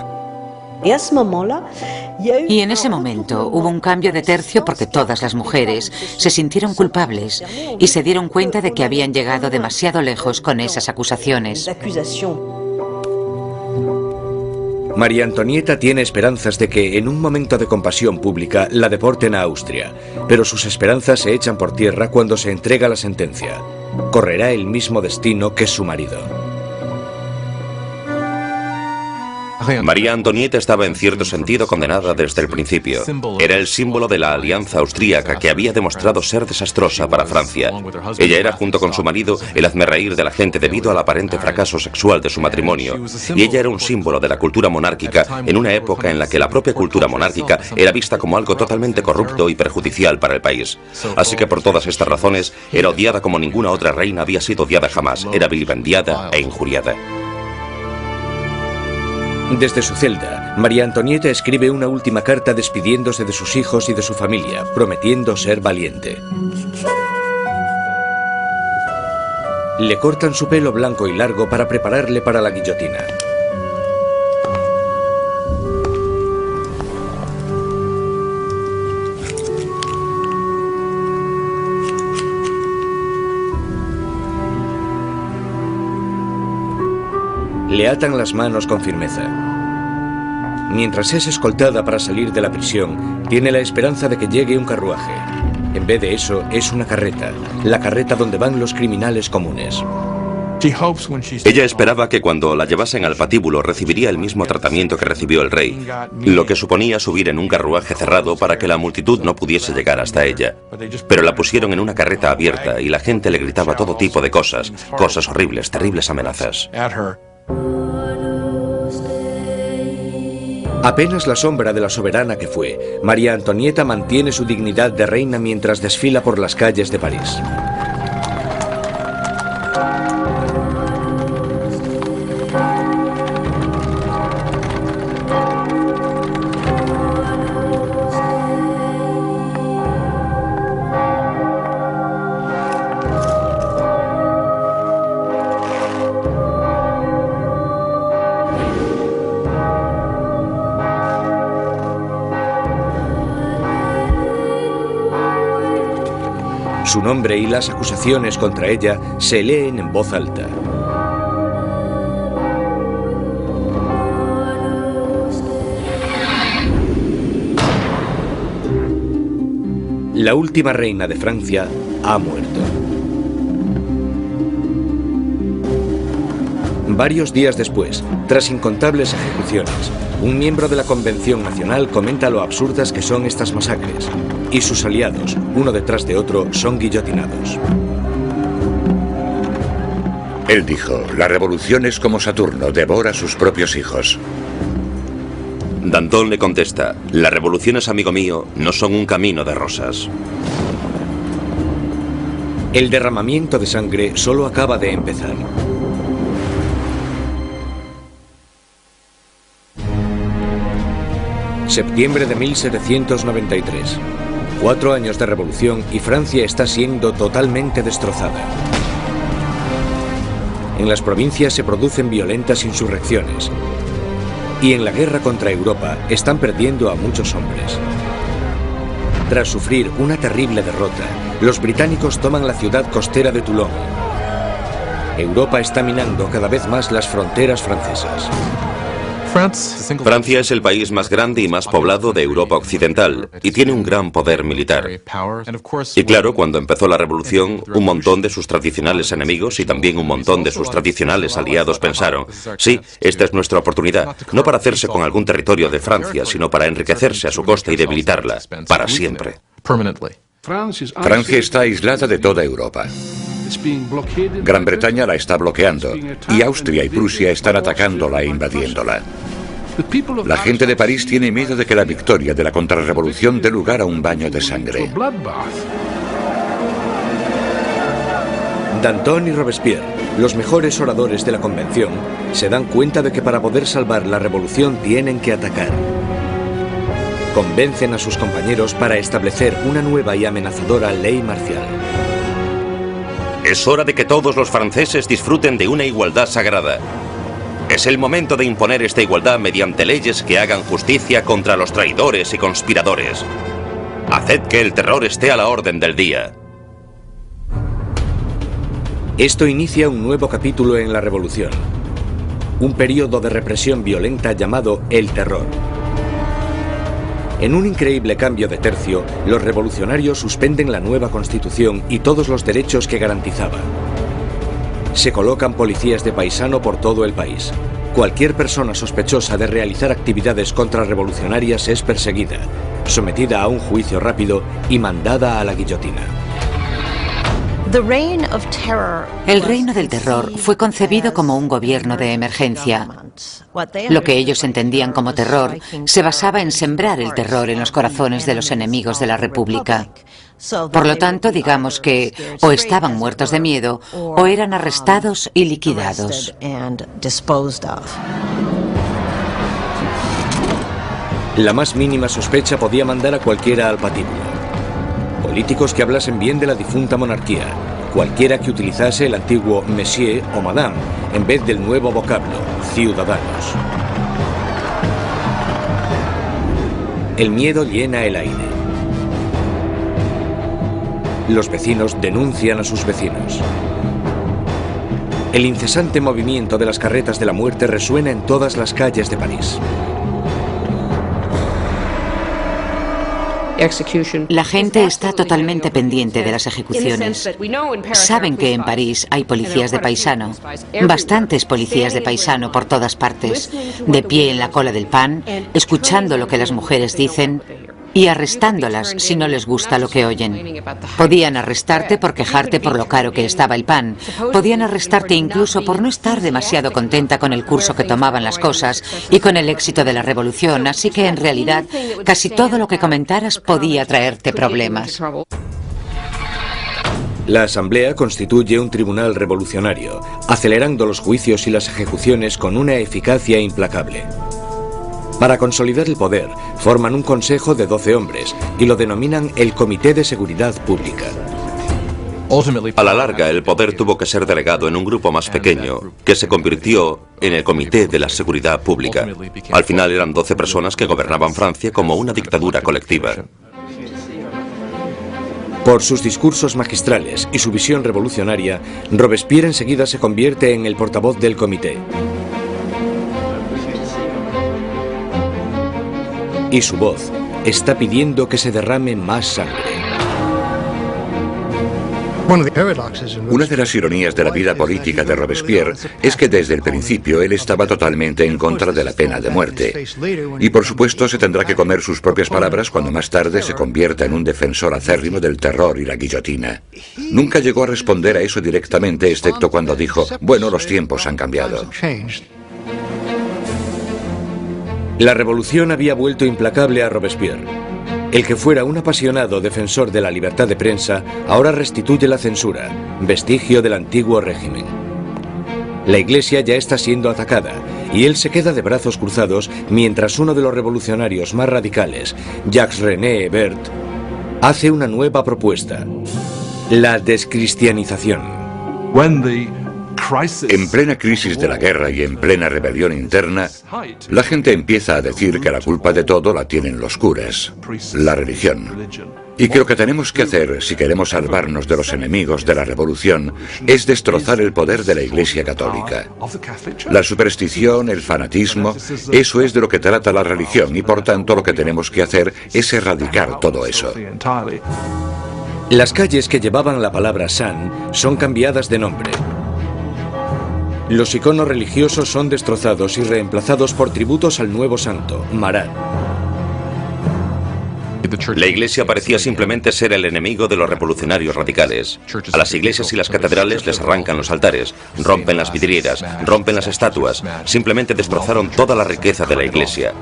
Y en ese momento hubo un cambio de tercio porque todas las mujeres se sintieron culpables y se dieron cuenta de que habían llegado demasiado lejos con esas acusaciones. María Antonieta tiene esperanzas de que, en un momento de compasión pública, la deporten a Austria, pero sus esperanzas se echan por tierra cuando se entrega la sentencia. Correrá el mismo destino que su marido. María Antonieta estaba en cierto sentido condenada desde el principio. Era el símbolo de la alianza austríaca que había demostrado ser desastrosa para Francia. Ella era, junto con su marido, el hazmerreír de la gente debido al aparente fracaso sexual de su matrimonio. Y ella era un símbolo de la cultura monárquica en una época en la que la propia cultura monárquica era vista como algo totalmente corrupto y perjudicial para el país. Así que por todas estas razones, era odiada como ninguna otra reina había sido odiada jamás. Era vilipendiada e injuriada. Desde su celda, María Antonieta escribe una última carta despidiéndose de sus hijos y de su familia, prometiendo ser valiente. Le cortan su pelo blanco y largo para prepararle para la guillotina. Le atan las manos con firmeza. Mientras es escoltada para salir de la prisión, tiene la esperanza de que llegue un carruaje. En vez de eso, es una carreta, la carreta donde van los criminales comunes. Ella esperaba que cuando la llevasen al patíbulo recibiría el mismo tratamiento que recibió el rey, lo que suponía subir en un carruaje cerrado para que la multitud no pudiese llegar hasta ella. Pero la pusieron en una carreta abierta y la gente le gritaba todo tipo de cosas horribles, terribles amenazas. Apenas la sombra de la soberana que fue, María Antonieta mantiene su dignidad de reina mientras desfila por las calles de París. Su nombre y las acusaciones contra ella se leen en voz alta. La última reina de Francia ha muerto. Varios días después, tras incontables ejecuciones, un miembro de la Convención Nacional comenta lo absurdas que son estas masacres, y sus aliados, uno detrás de otro, son guillotinados. Él dijo, la revolución es como Saturno, devora a sus propios hijos. Danton le contesta, las revoluciones, amigo mío, no son un camino de rosas. El derramamiento de sangre solo acaba de empezar. Septiembre de 1793. 4 años de revolución y Francia está siendo totalmente destrozada. En las provincias se producen violentas insurrecciones. Y en la guerra contra Europa están perdiendo a muchos hombres. Tras sufrir una terrible derrota, los británicos toman la ciudad costera de Toulon. Europa está minando cada vez más las fronteras francesas. Francia es el país más grande y más poblado de Europa Occidental y tiene un gran poder militar. Y claro, cuando empezó la revolución, un montón de sus tradicionales enemigos y también un montón de sus tradicionales aliados pensaron, sí, esta es nuestra oportunidad, no para hacerse con algún territorio de Francia, sino para enriquecerse a su costa y debilitarla, para siempre. Francia está aislada de toda Europa. Gran Bretaña la está bloqueando y Austria y Prusia están atacándola e invadiéndola. La gente de París tiene miedo de que la victoria de la contrarrevolución dé lugar a un baño de sangre. Danton y Robespierre, los mejores oradores de la convención, se dan cuenta de que para poder salvar la revolución tienen que atacar. Convencen a sus compañeros para establecer una nueva y amenazadora ley marcial. Es hora de que todos los franceses disfruten de una igualdad sagrada. Es el momento de imponer esta igualdad mediante leyes que hagan justicia contra los traidores y conspiradores. Haced que el terror esté a la orden del día. Esto inicia un nuevo capítulo en la revolución. Un periodo de represión violenta llamado el terror. En un increíble cambio de tercio, los revolucionarios suspenden la nueva constitución y todos los derechos que garantizaba. Se colocan policías de paisano por todo el país. Cualquier persona sospechosa de realizar actividades contrarrevolucionarias es perseguida, sometida a un juicio rápido y mandada a la guillotina. El reino del terror fue concebido como un gobierno de emergencia. Lo que ellos entendían como terror se basaba en sembrar el terror en los corazones de los enemigos de la República. Por lo tanto, digamos que o estaban muertos de miedo o eran arrestados y liquidados. La más mínima sospecha podía mandar a cualquiera al patíbulo. Políticos que hablasen bien de la difunta monarquía, cualquiera que utilizase el antiguo monsieur o madame en vez del nuevo vocablo, ciudadanos. El miedo llena el aire. Los vecinos denuncian a sus vecinos. El incesante movimiento de las carretas de la muerte resuena en todas las calles de París. La gente está totalmente pendiente de las ejecuciones. Saben que en París hay policías de paisano, bastantes policías de paisano por todas partes, de pie en la cola del pan, escuchando lo que las mujeres dicen y arrestándolas si no les gusta lo que oyen. Podían arrestarte por quejarte por lo caro que estaba el pan. Podían arrestarte incluso por no estar demasiado contenta con el curso que tomaban las cosas y con el éxito de la revolución, así que en realidad casi todo lo que comentaras podía traerte problemas. La Asamblea constituye un tribunal revolucionario, acelerando los juicios y las ejecuciones con una eficacia implacable. Para consolidar el poder, forman un consejo de 12 hombres y lo denominan el Comité de Seguridad Pública. A la larga, el poder tuvo que ser delegado en un grupo más pequeño, que se convirtió en el Comité de la Seguridad Pública. Al final eran 12 personas que gobernaban Francia como una dictadura colectiva. Por sus discursos magistrales y su visión revolucionaria, Robespierre enseguida se convierte en el portavoz del comité. Y su voz está pidiendo que se derrame más sangre. Una de las ironías de la vida política de Robespierre es que desde el principio él estaba totalmente en contra de la pena de muerte. Y por supuesto se tendrá que comer sus propias palabras cuando más tarde se convierta en un defensor acérrimo del terror y la guillotina. Nunca llegó a responder a eso directamente, excepto cuando dijo, bueno, los tiempos han cambiado. La revolución había vuelto implacable a Robespierre. El que fuera un apasionado defensor de la libertad de prensa ahora restituye la censura, vestigio del antiguo régimen. La iglesia ya está siendo atacada y él se queda de brazos cruzados mientras uno de los revolucionarios más radicales, Jacques-René Hebert, hace una nueva propuesta: la descristianización. En plena crisis de la guerra y en plena rebelión interna, la gente empieza a decir que la culpa de todo la tienen los curas, la religión. Y que lo que tenemos que hacer, si queremos salvarnos de los enemigos de la revolución, es destrozar el poder de la Iglesia Católica. La superstición, el fanatismo, eso es de lo que trata la religión y por tanto lo que tenemos que hacer es erradicar todo eso. Las calles que llevaban la palabra San son cambiadas de nombre. Los iconos religiosos son destrozados y reemplazados por tributos al nuevo santo, Marat. La iglesia parecía simplemente ser el enemigo de los revolucionarios radicales. A las iglesias y las catedrales les arrancan los altares, rompen las vidrieras, rompen las estatuas, simplemente destrozaron toda la riqueza de la iglesia.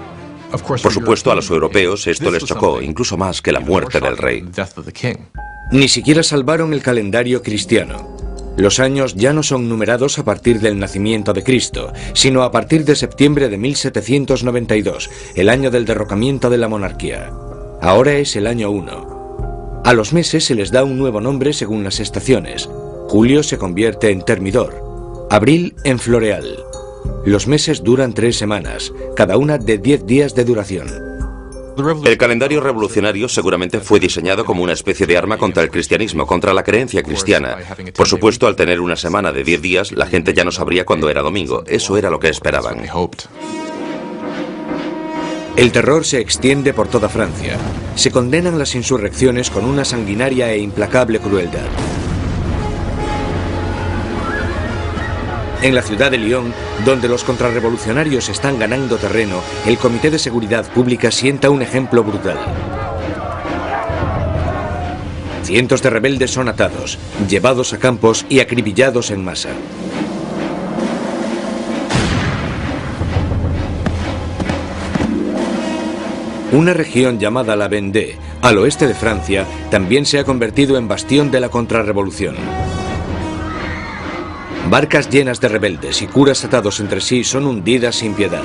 Por supuesto, a los europeos esto les chocó, incluso más que la muerte del rey. Ni siquiera salvaron el calendario cristiano. Los años ya no son numerados a partir del nacimiento de Cristo, sino a partir de septiembre de 1792, el año del derrocamiento de la monarquía. Ahora es el año 1. A los meses se les da un nuevo nombre según las estaciones. Julio se convierte en Termidor, abril en Floreal. Los meses duran 3 semanas, cada una de 10 días de duración. El calendario revolucionario seguramente fue diseñado como una especie de arma contra el cristianismo, contra la creencia cristiana. Por supuesto, al tener una semana de 10 días, la gente ya no sabría cuándo era domingo. Eso era lo que esperaban. El terror se extiende por toda Francia. Se condenan las insurrecciones con una sanguinaria e implacable crueldad. En la ciudad de Lyon, donde los contrarrevolucionarios están ganando terreno, el Comité de Seguridad Pública sienta un ejemplo brutal. Cientos de rebeldes son atados, llevados a campos y acribillados en masa. Una región llamada la Vendée, al oeste de Francia, también se ha convertido en bastión de la contrarrevolución. Barcas llenas de rebeldes y curas atados entre sí son hundidas sin piedad.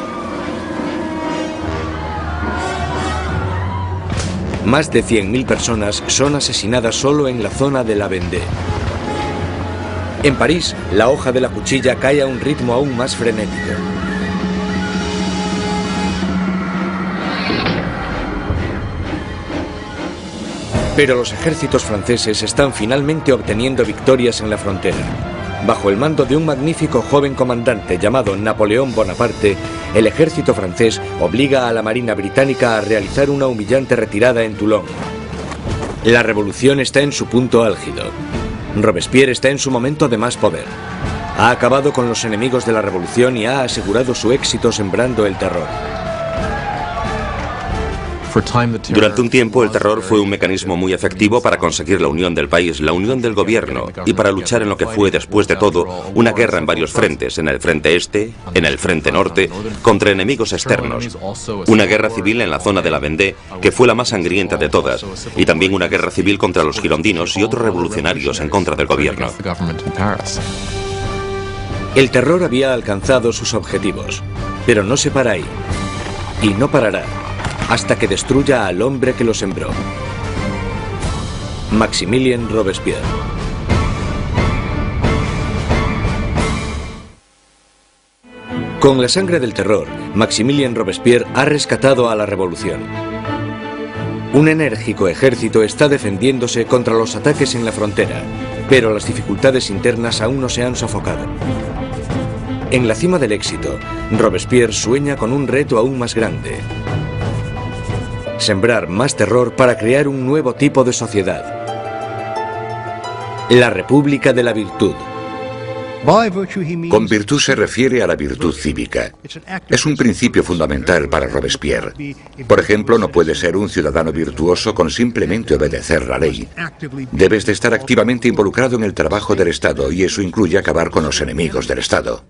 Más de 100.000 personas son asesinadas solo en la zona de la Vendée. En París, la hoja de la cuchilla cae a un ritmo aún más frenético. Pero los ejércitos franceses están finalmente obteniendo victorias en la frontera. Bajo el mando de un magnífico joven comandante llamado Napoleón Bonaparte, el ejército francés obliga a la Marina británica a realizar una humillante retirada en Toulon. La revolución está en su punto álgido. Robespierre está en su momento de más poder. Ha acabado con los enemigos de la revolución y ha asegurado su éxito sembrando el terror. Durante un tiempo, el terror fue un mecanismo muy efectivo para conseguir la unión del país, la unión del gobierno, y para luchar en lo que fue, después de todo, una guerra en varios frentes, en el frente este, en el frente norte, contra enemigos externos. Una guerra civil en la zona de la Vendée, que fue la más sangrienta de todas, y también una guerra civil contra los girondinos y otros revolucionarios en contra del gobierno. El terror había alcanzado sus objetivos, pero no se para ahí, y no parará hasta que destruya al hombre que lo sembró. Maximilien Robespierre. Con la sangre del terror, Maximilien Robespierre ha rescatado a la revolución. Un enérgico ejército está defendiéndose contra los ataques en la frontera, pero las dificultades internas aún no se han sofocado. En la cima del éxito, Robespierre sueña con un reto aún más grande: sembrar más terror para crear un nuevo tipo de sociedad. La República de la Virtud. Con virtud se refiere a la virtud cívica. Es un principio fundamental para Robespierre. Por ejemplo, no puedes ser un ciudadano virtuoso con simplemente obedecer la ley. Debes de estar activamente involucrado en el trabajo del Estado, y eso incluye acabar con los enemigos del Estado.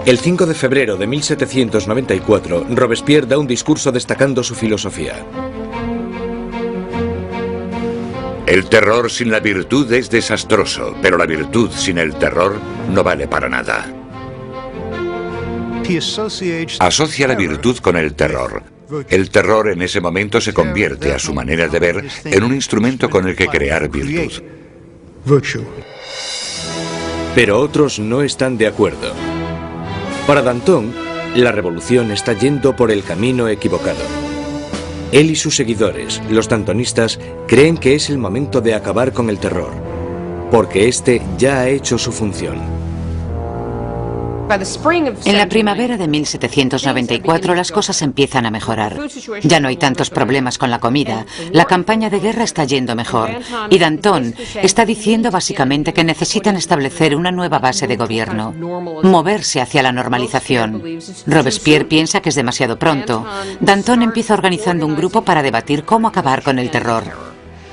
El 5 de febrero de 1794, Robespierre da un discurso destacando su filosofía. El terror sin la virtud es desastroso, pero la virtud sin el terror no vale para nada. Asocia la virtud con el terror. El terror en ese momento se convierte, a su manera de ver, en un instrumento con el que crear virtud. Pero otros no están de acuerdo. Para Danton, la revolución está yendo por el camino equivocado. Él y sus seguidores, los dantonistas, creen que es el momento de acabar con el terror, porque este ya ha hecho su función. En la primavera de 1794 las cosas empiezan a mejorar. Ya no hay tantos problemas con la comida, la campaña de guerra está yendo mejor, y Danton está diciendo básicamente que necesitan establecer una nueva base de gobierno, moverse hacia la normalización. Robespierre piensa que es demasiado pronto. Danton empieza organizando un grupo para debatir cómo acabar con el terror.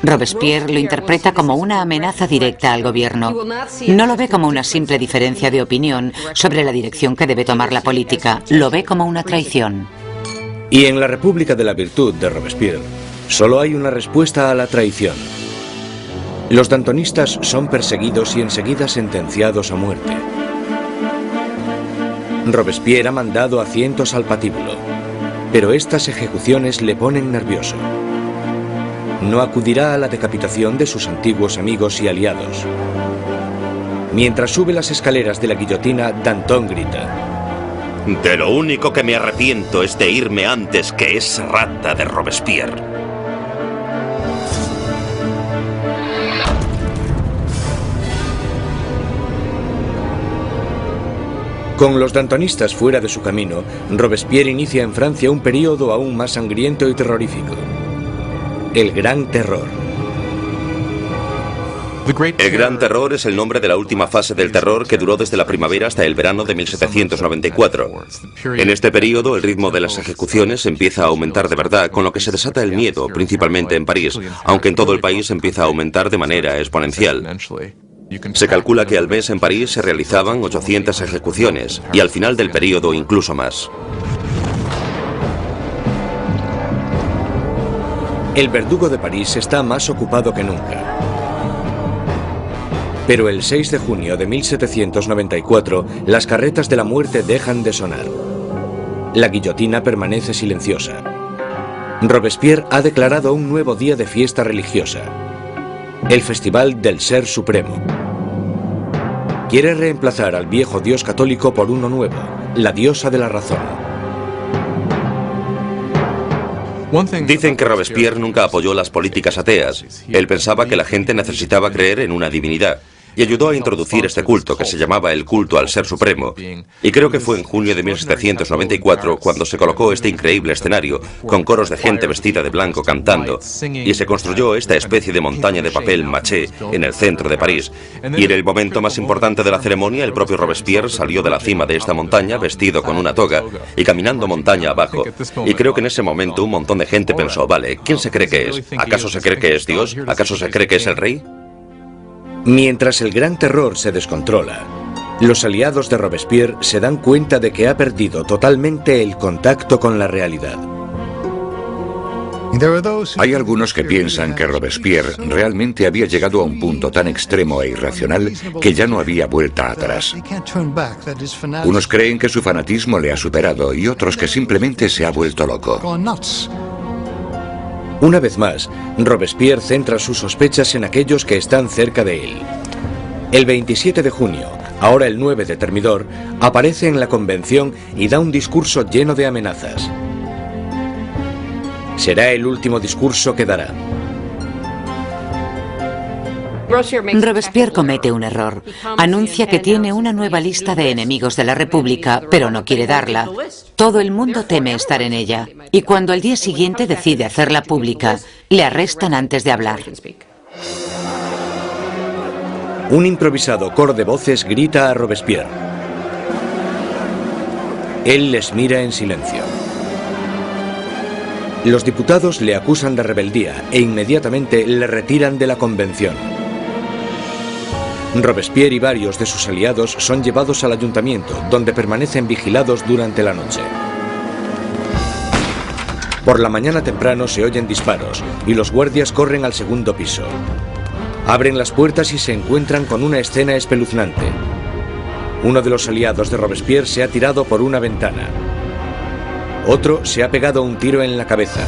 Robespierre lo interpreta como una amenaza directa al gobierno. No lo ve como una simple diferencia de opinión sobre la dirección que debe tomar la política, lo ve como una traición. Y en la República de la Virtud de Robespierre, solo hay una respuesta a la traición. Los dantonistas son perseguidos y enseguida sentenciados a muerte. Robespierre ha mandado a cientos al patíbulo, pero estas ejecuciones le ponen nervioso. No acudirá a la decapitación de sus antiguos amigos y aliados. Mientras sube las escaleras de la guillotina, Danton grita: De lo único que me arrepiento es de irme antes que esa rata de Robespierre. Con los dantonistas fuera de su camino, Robespierre inicia en Francia un período aún más sangriento y terrorífico. El Gran Terror. El Gran Terror es el nombre de la última fase del terror que duró desde la primavera hasta el verano de 1794. En este periodo, el ritmo de las ejecuciones empieza a aumentar de verdad, con lo que se desata el miedo, principalmente en París, aunque en todo el país empieza a aumentar de manera exponencial. Se calcula que al mes en París se realizaban 800 ejecuciones, y al final del periodo incluso más. El verdugo de París está más ocupado que nunca. Pero el 6 de junio de 1794, las carretas de la muerte dejan de sonar. La guillotina permanece silenciosa. Robespierre ha declarado un nuevo día de fiesta religiosa, el Festival del Ser Supremo. Quiere reemplazar al viejo dios católico por uno nuevo, la diosa de la razón. Dicen que Robespierre nunca apoyó las políticas ateas. Él pensaba que la gente necesitaba creer en una divinidad, y ayudó a introducir este culto que se llamaba el culto al Ser Supremo. Y creo que fue en junio de 1794 cuando se colocó este increíble escenario, con coros de gente vestida de blanco cantando, y se construyó esta especie de montaña de papel maché en el centro de París. Y en el momento más importante de la ceremonia, el propio Robespierre salió de la cima de esta montaña vestido con una toga y caminando montaña abajo. Y creo que en ese momento un montón de gente pensó: vale, ¿quién se cree que es? ¿Acaso se cree que es Dios? ¿Acaso se cree que es el rey? Mientras el Gran Terror se descontrola, los aliados de Robespierre se dan cuenta de que ha perdido totalmente el contacto con la realidad. Hay algunos que piensan que Robespierre realmente había llegado a un punto tan extremo e irracional que ya no había vuelta atrás. Unos creen que su fanatismo le ha superado y otros que simplemente se ha vuelto loco. Una vez más, Robespierre centra sus sospechas en aquellos que están cerca de él. El 27 de junio, ahora el 9 de Thermidor, aparece en la convención y da un discurso lleno de amenazas. Será el último discurso que dará. Robespierre comete un error. Anuncia que tiene una nueva lista de enemigos de la República, pero no quiere darla. Todo el mundo teme estar en ella. Y cuando al día siguiente decide hacerla pública, le arrestan antes de hablar. Un improvisado coro de voces grita a Robespierre. Él les mira en silencio. Los diputados le acusan de rebeldía e inmediatamente le retiran de la convención. Robespierre y varios de sus aliados son llevados al ayuntamiento, donde permanecen vigilados durante la noche. Por la mañana temprano se oyen disparos y los guardias corren al segundo piso. Abren las puertas y se encuentran con una escena espeluznante. Uno de los aliados de Robespierre se ha tirado por una ventana. Otro se ha pegado un tiro en la cabeza.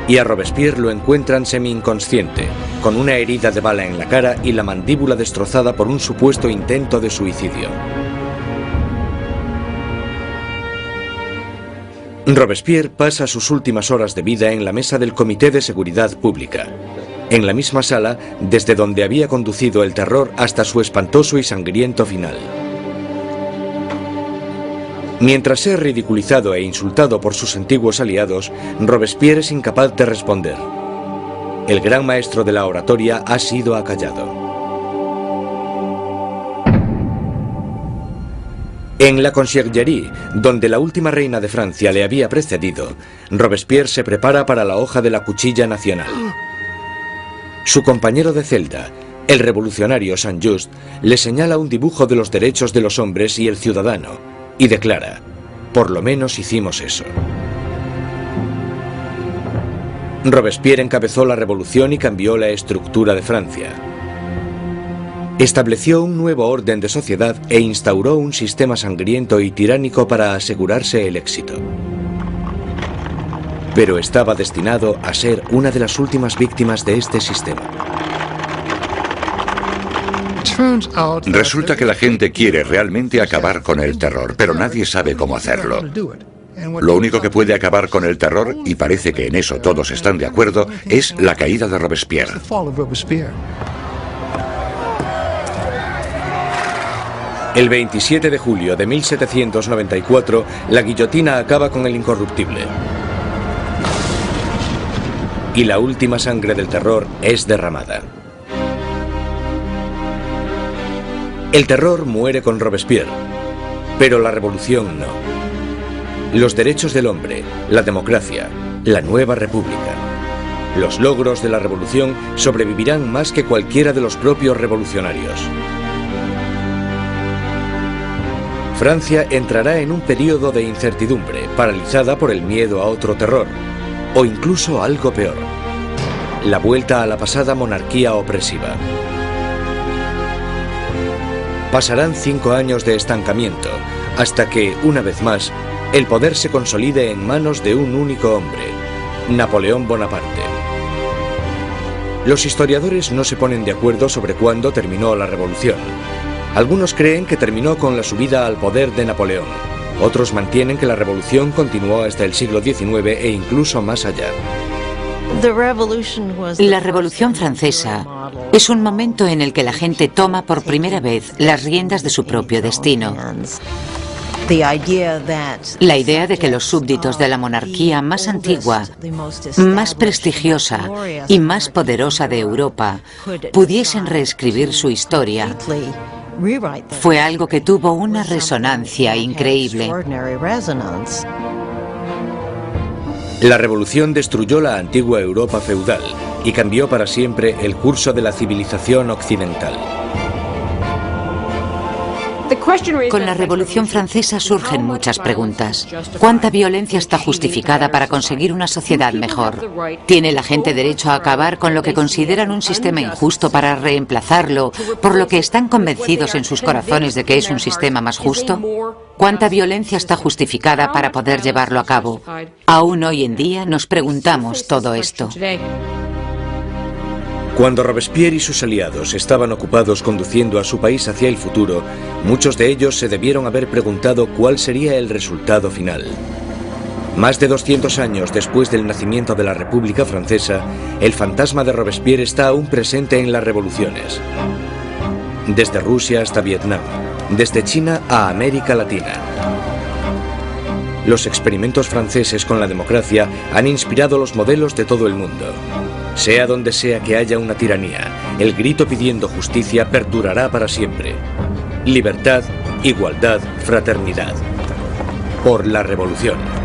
Y a Robespierre lo encuentran semi-inconsciente, con una herida de bala en la cara y la mandíbula destrozada por un supuesto intento de suicidio. Robespierre pasa sus últimas horas de vida en la mesa del Comité de Seguridad Pública, en la misma sala desde donde había conducido el terror hasta su espantoso y sangriento final. Mientras es ridiculizado e insultado por sus antiguos aliados, Robespierre es incapaz de responder. El gran maestro de la oratoria ha sido acallado. En la Conciergerie, donde la última reina de Francia le había precedido, Robespierre se prepara para la hoja de la cuchilla nacional. Su compañero de celda, el revolucionario Saint-Just, le señala un dibujo de los derechos de los hombres y el ciudadano, y declara: por lo menos hicimos eso. Robespierre encabezó la revolución y cambió la estructura de Francia. Estableció un nuevo orden de sociedad e instauró un sistema sangriento y tiránico para asegurarse el éxito. Pero estaba destinado a ser una de las últimas víctimas de este sistema. Resulta que la gente quiere realmente acabar con el terror, pero nadie sabe cómo hacerlo. Lo único que puede acabar con el terror, y parece que en eso todos están de acuerdo, es la caída de Robespierre. El 27 de julio de 1794, la guillotina acaba con el incorruptible. Y la última sangre del terror es derramada. El terror muere con Robespierre, pero la revolución no. Los derechos del hombre, la democracia, la nueva república. Los logros de la revolución sobrevivirán más que cualquiera de los propios revolucionarios. Francia entrará en un periodo de incertidumbre, paralizada por el miedo a otro terror, o incluso algo peor: la vuelta a la pasada monarquía opresiva. Pasarán 5 años de estancamiento, hasta que, una vez más, el poder se consolide en manos de un único hombre, Napoleón Bonaparte. Los historiadores no se ponen de acuerdo sobre cuándo terminó la revolución. Algunos creen que terminó con la subida al poder de Napoleón. Otros mantienen que la revolución continuó hasta el siglo XIX e incluso más allá. La Revolución Francesa es un momento en el que la gente toma por primera vez las riendas de su propio destino. La idea de que los súbditos de la monarquía más antigua, más prestigiosa y más poderosa de Europa pudiesen reescribir su historia fue algo que tuvo una resonancia increíble. La revolución destruyó la antigua Europa feudal y cambió para siempre el curso de la civilización occidental. Con la Revolución Francesa surgen muchas preguntas. ¿Cuánta violencia está justificada para conseguir una sociedad mejor? ¿Tiene la gente derecho a acabar con lo que consideran un sistema injusto para reemplazarlo por lo que están convencidos en sus corazones de que es un sistema más justo? ¿Cuánta violencia está justificada para poder llevarlo a cabo? Aún hoy en día nos preguntamos todo esto. Cuando Robespierre y sus aliados estaban ocupados conduciendo a su país hacia el futuro, muchos de ellos se debieron haber preguntado cuál sería el resultado final. Más de 200 años después del nacimiento de la República Francesa, el fantasma de Robespierre está aún presente en las revoluciones. Desde Rusia hasta Vietnam, desde China a América Latina. Los experimentos franceses con la democracia han inspirado los modelos de todo el mundo. Sea donde sea que haya una tiranía, el grito pidiendo justicia perdurará para siempre. Libertad, igualdad, fraternidad. Por la revolución.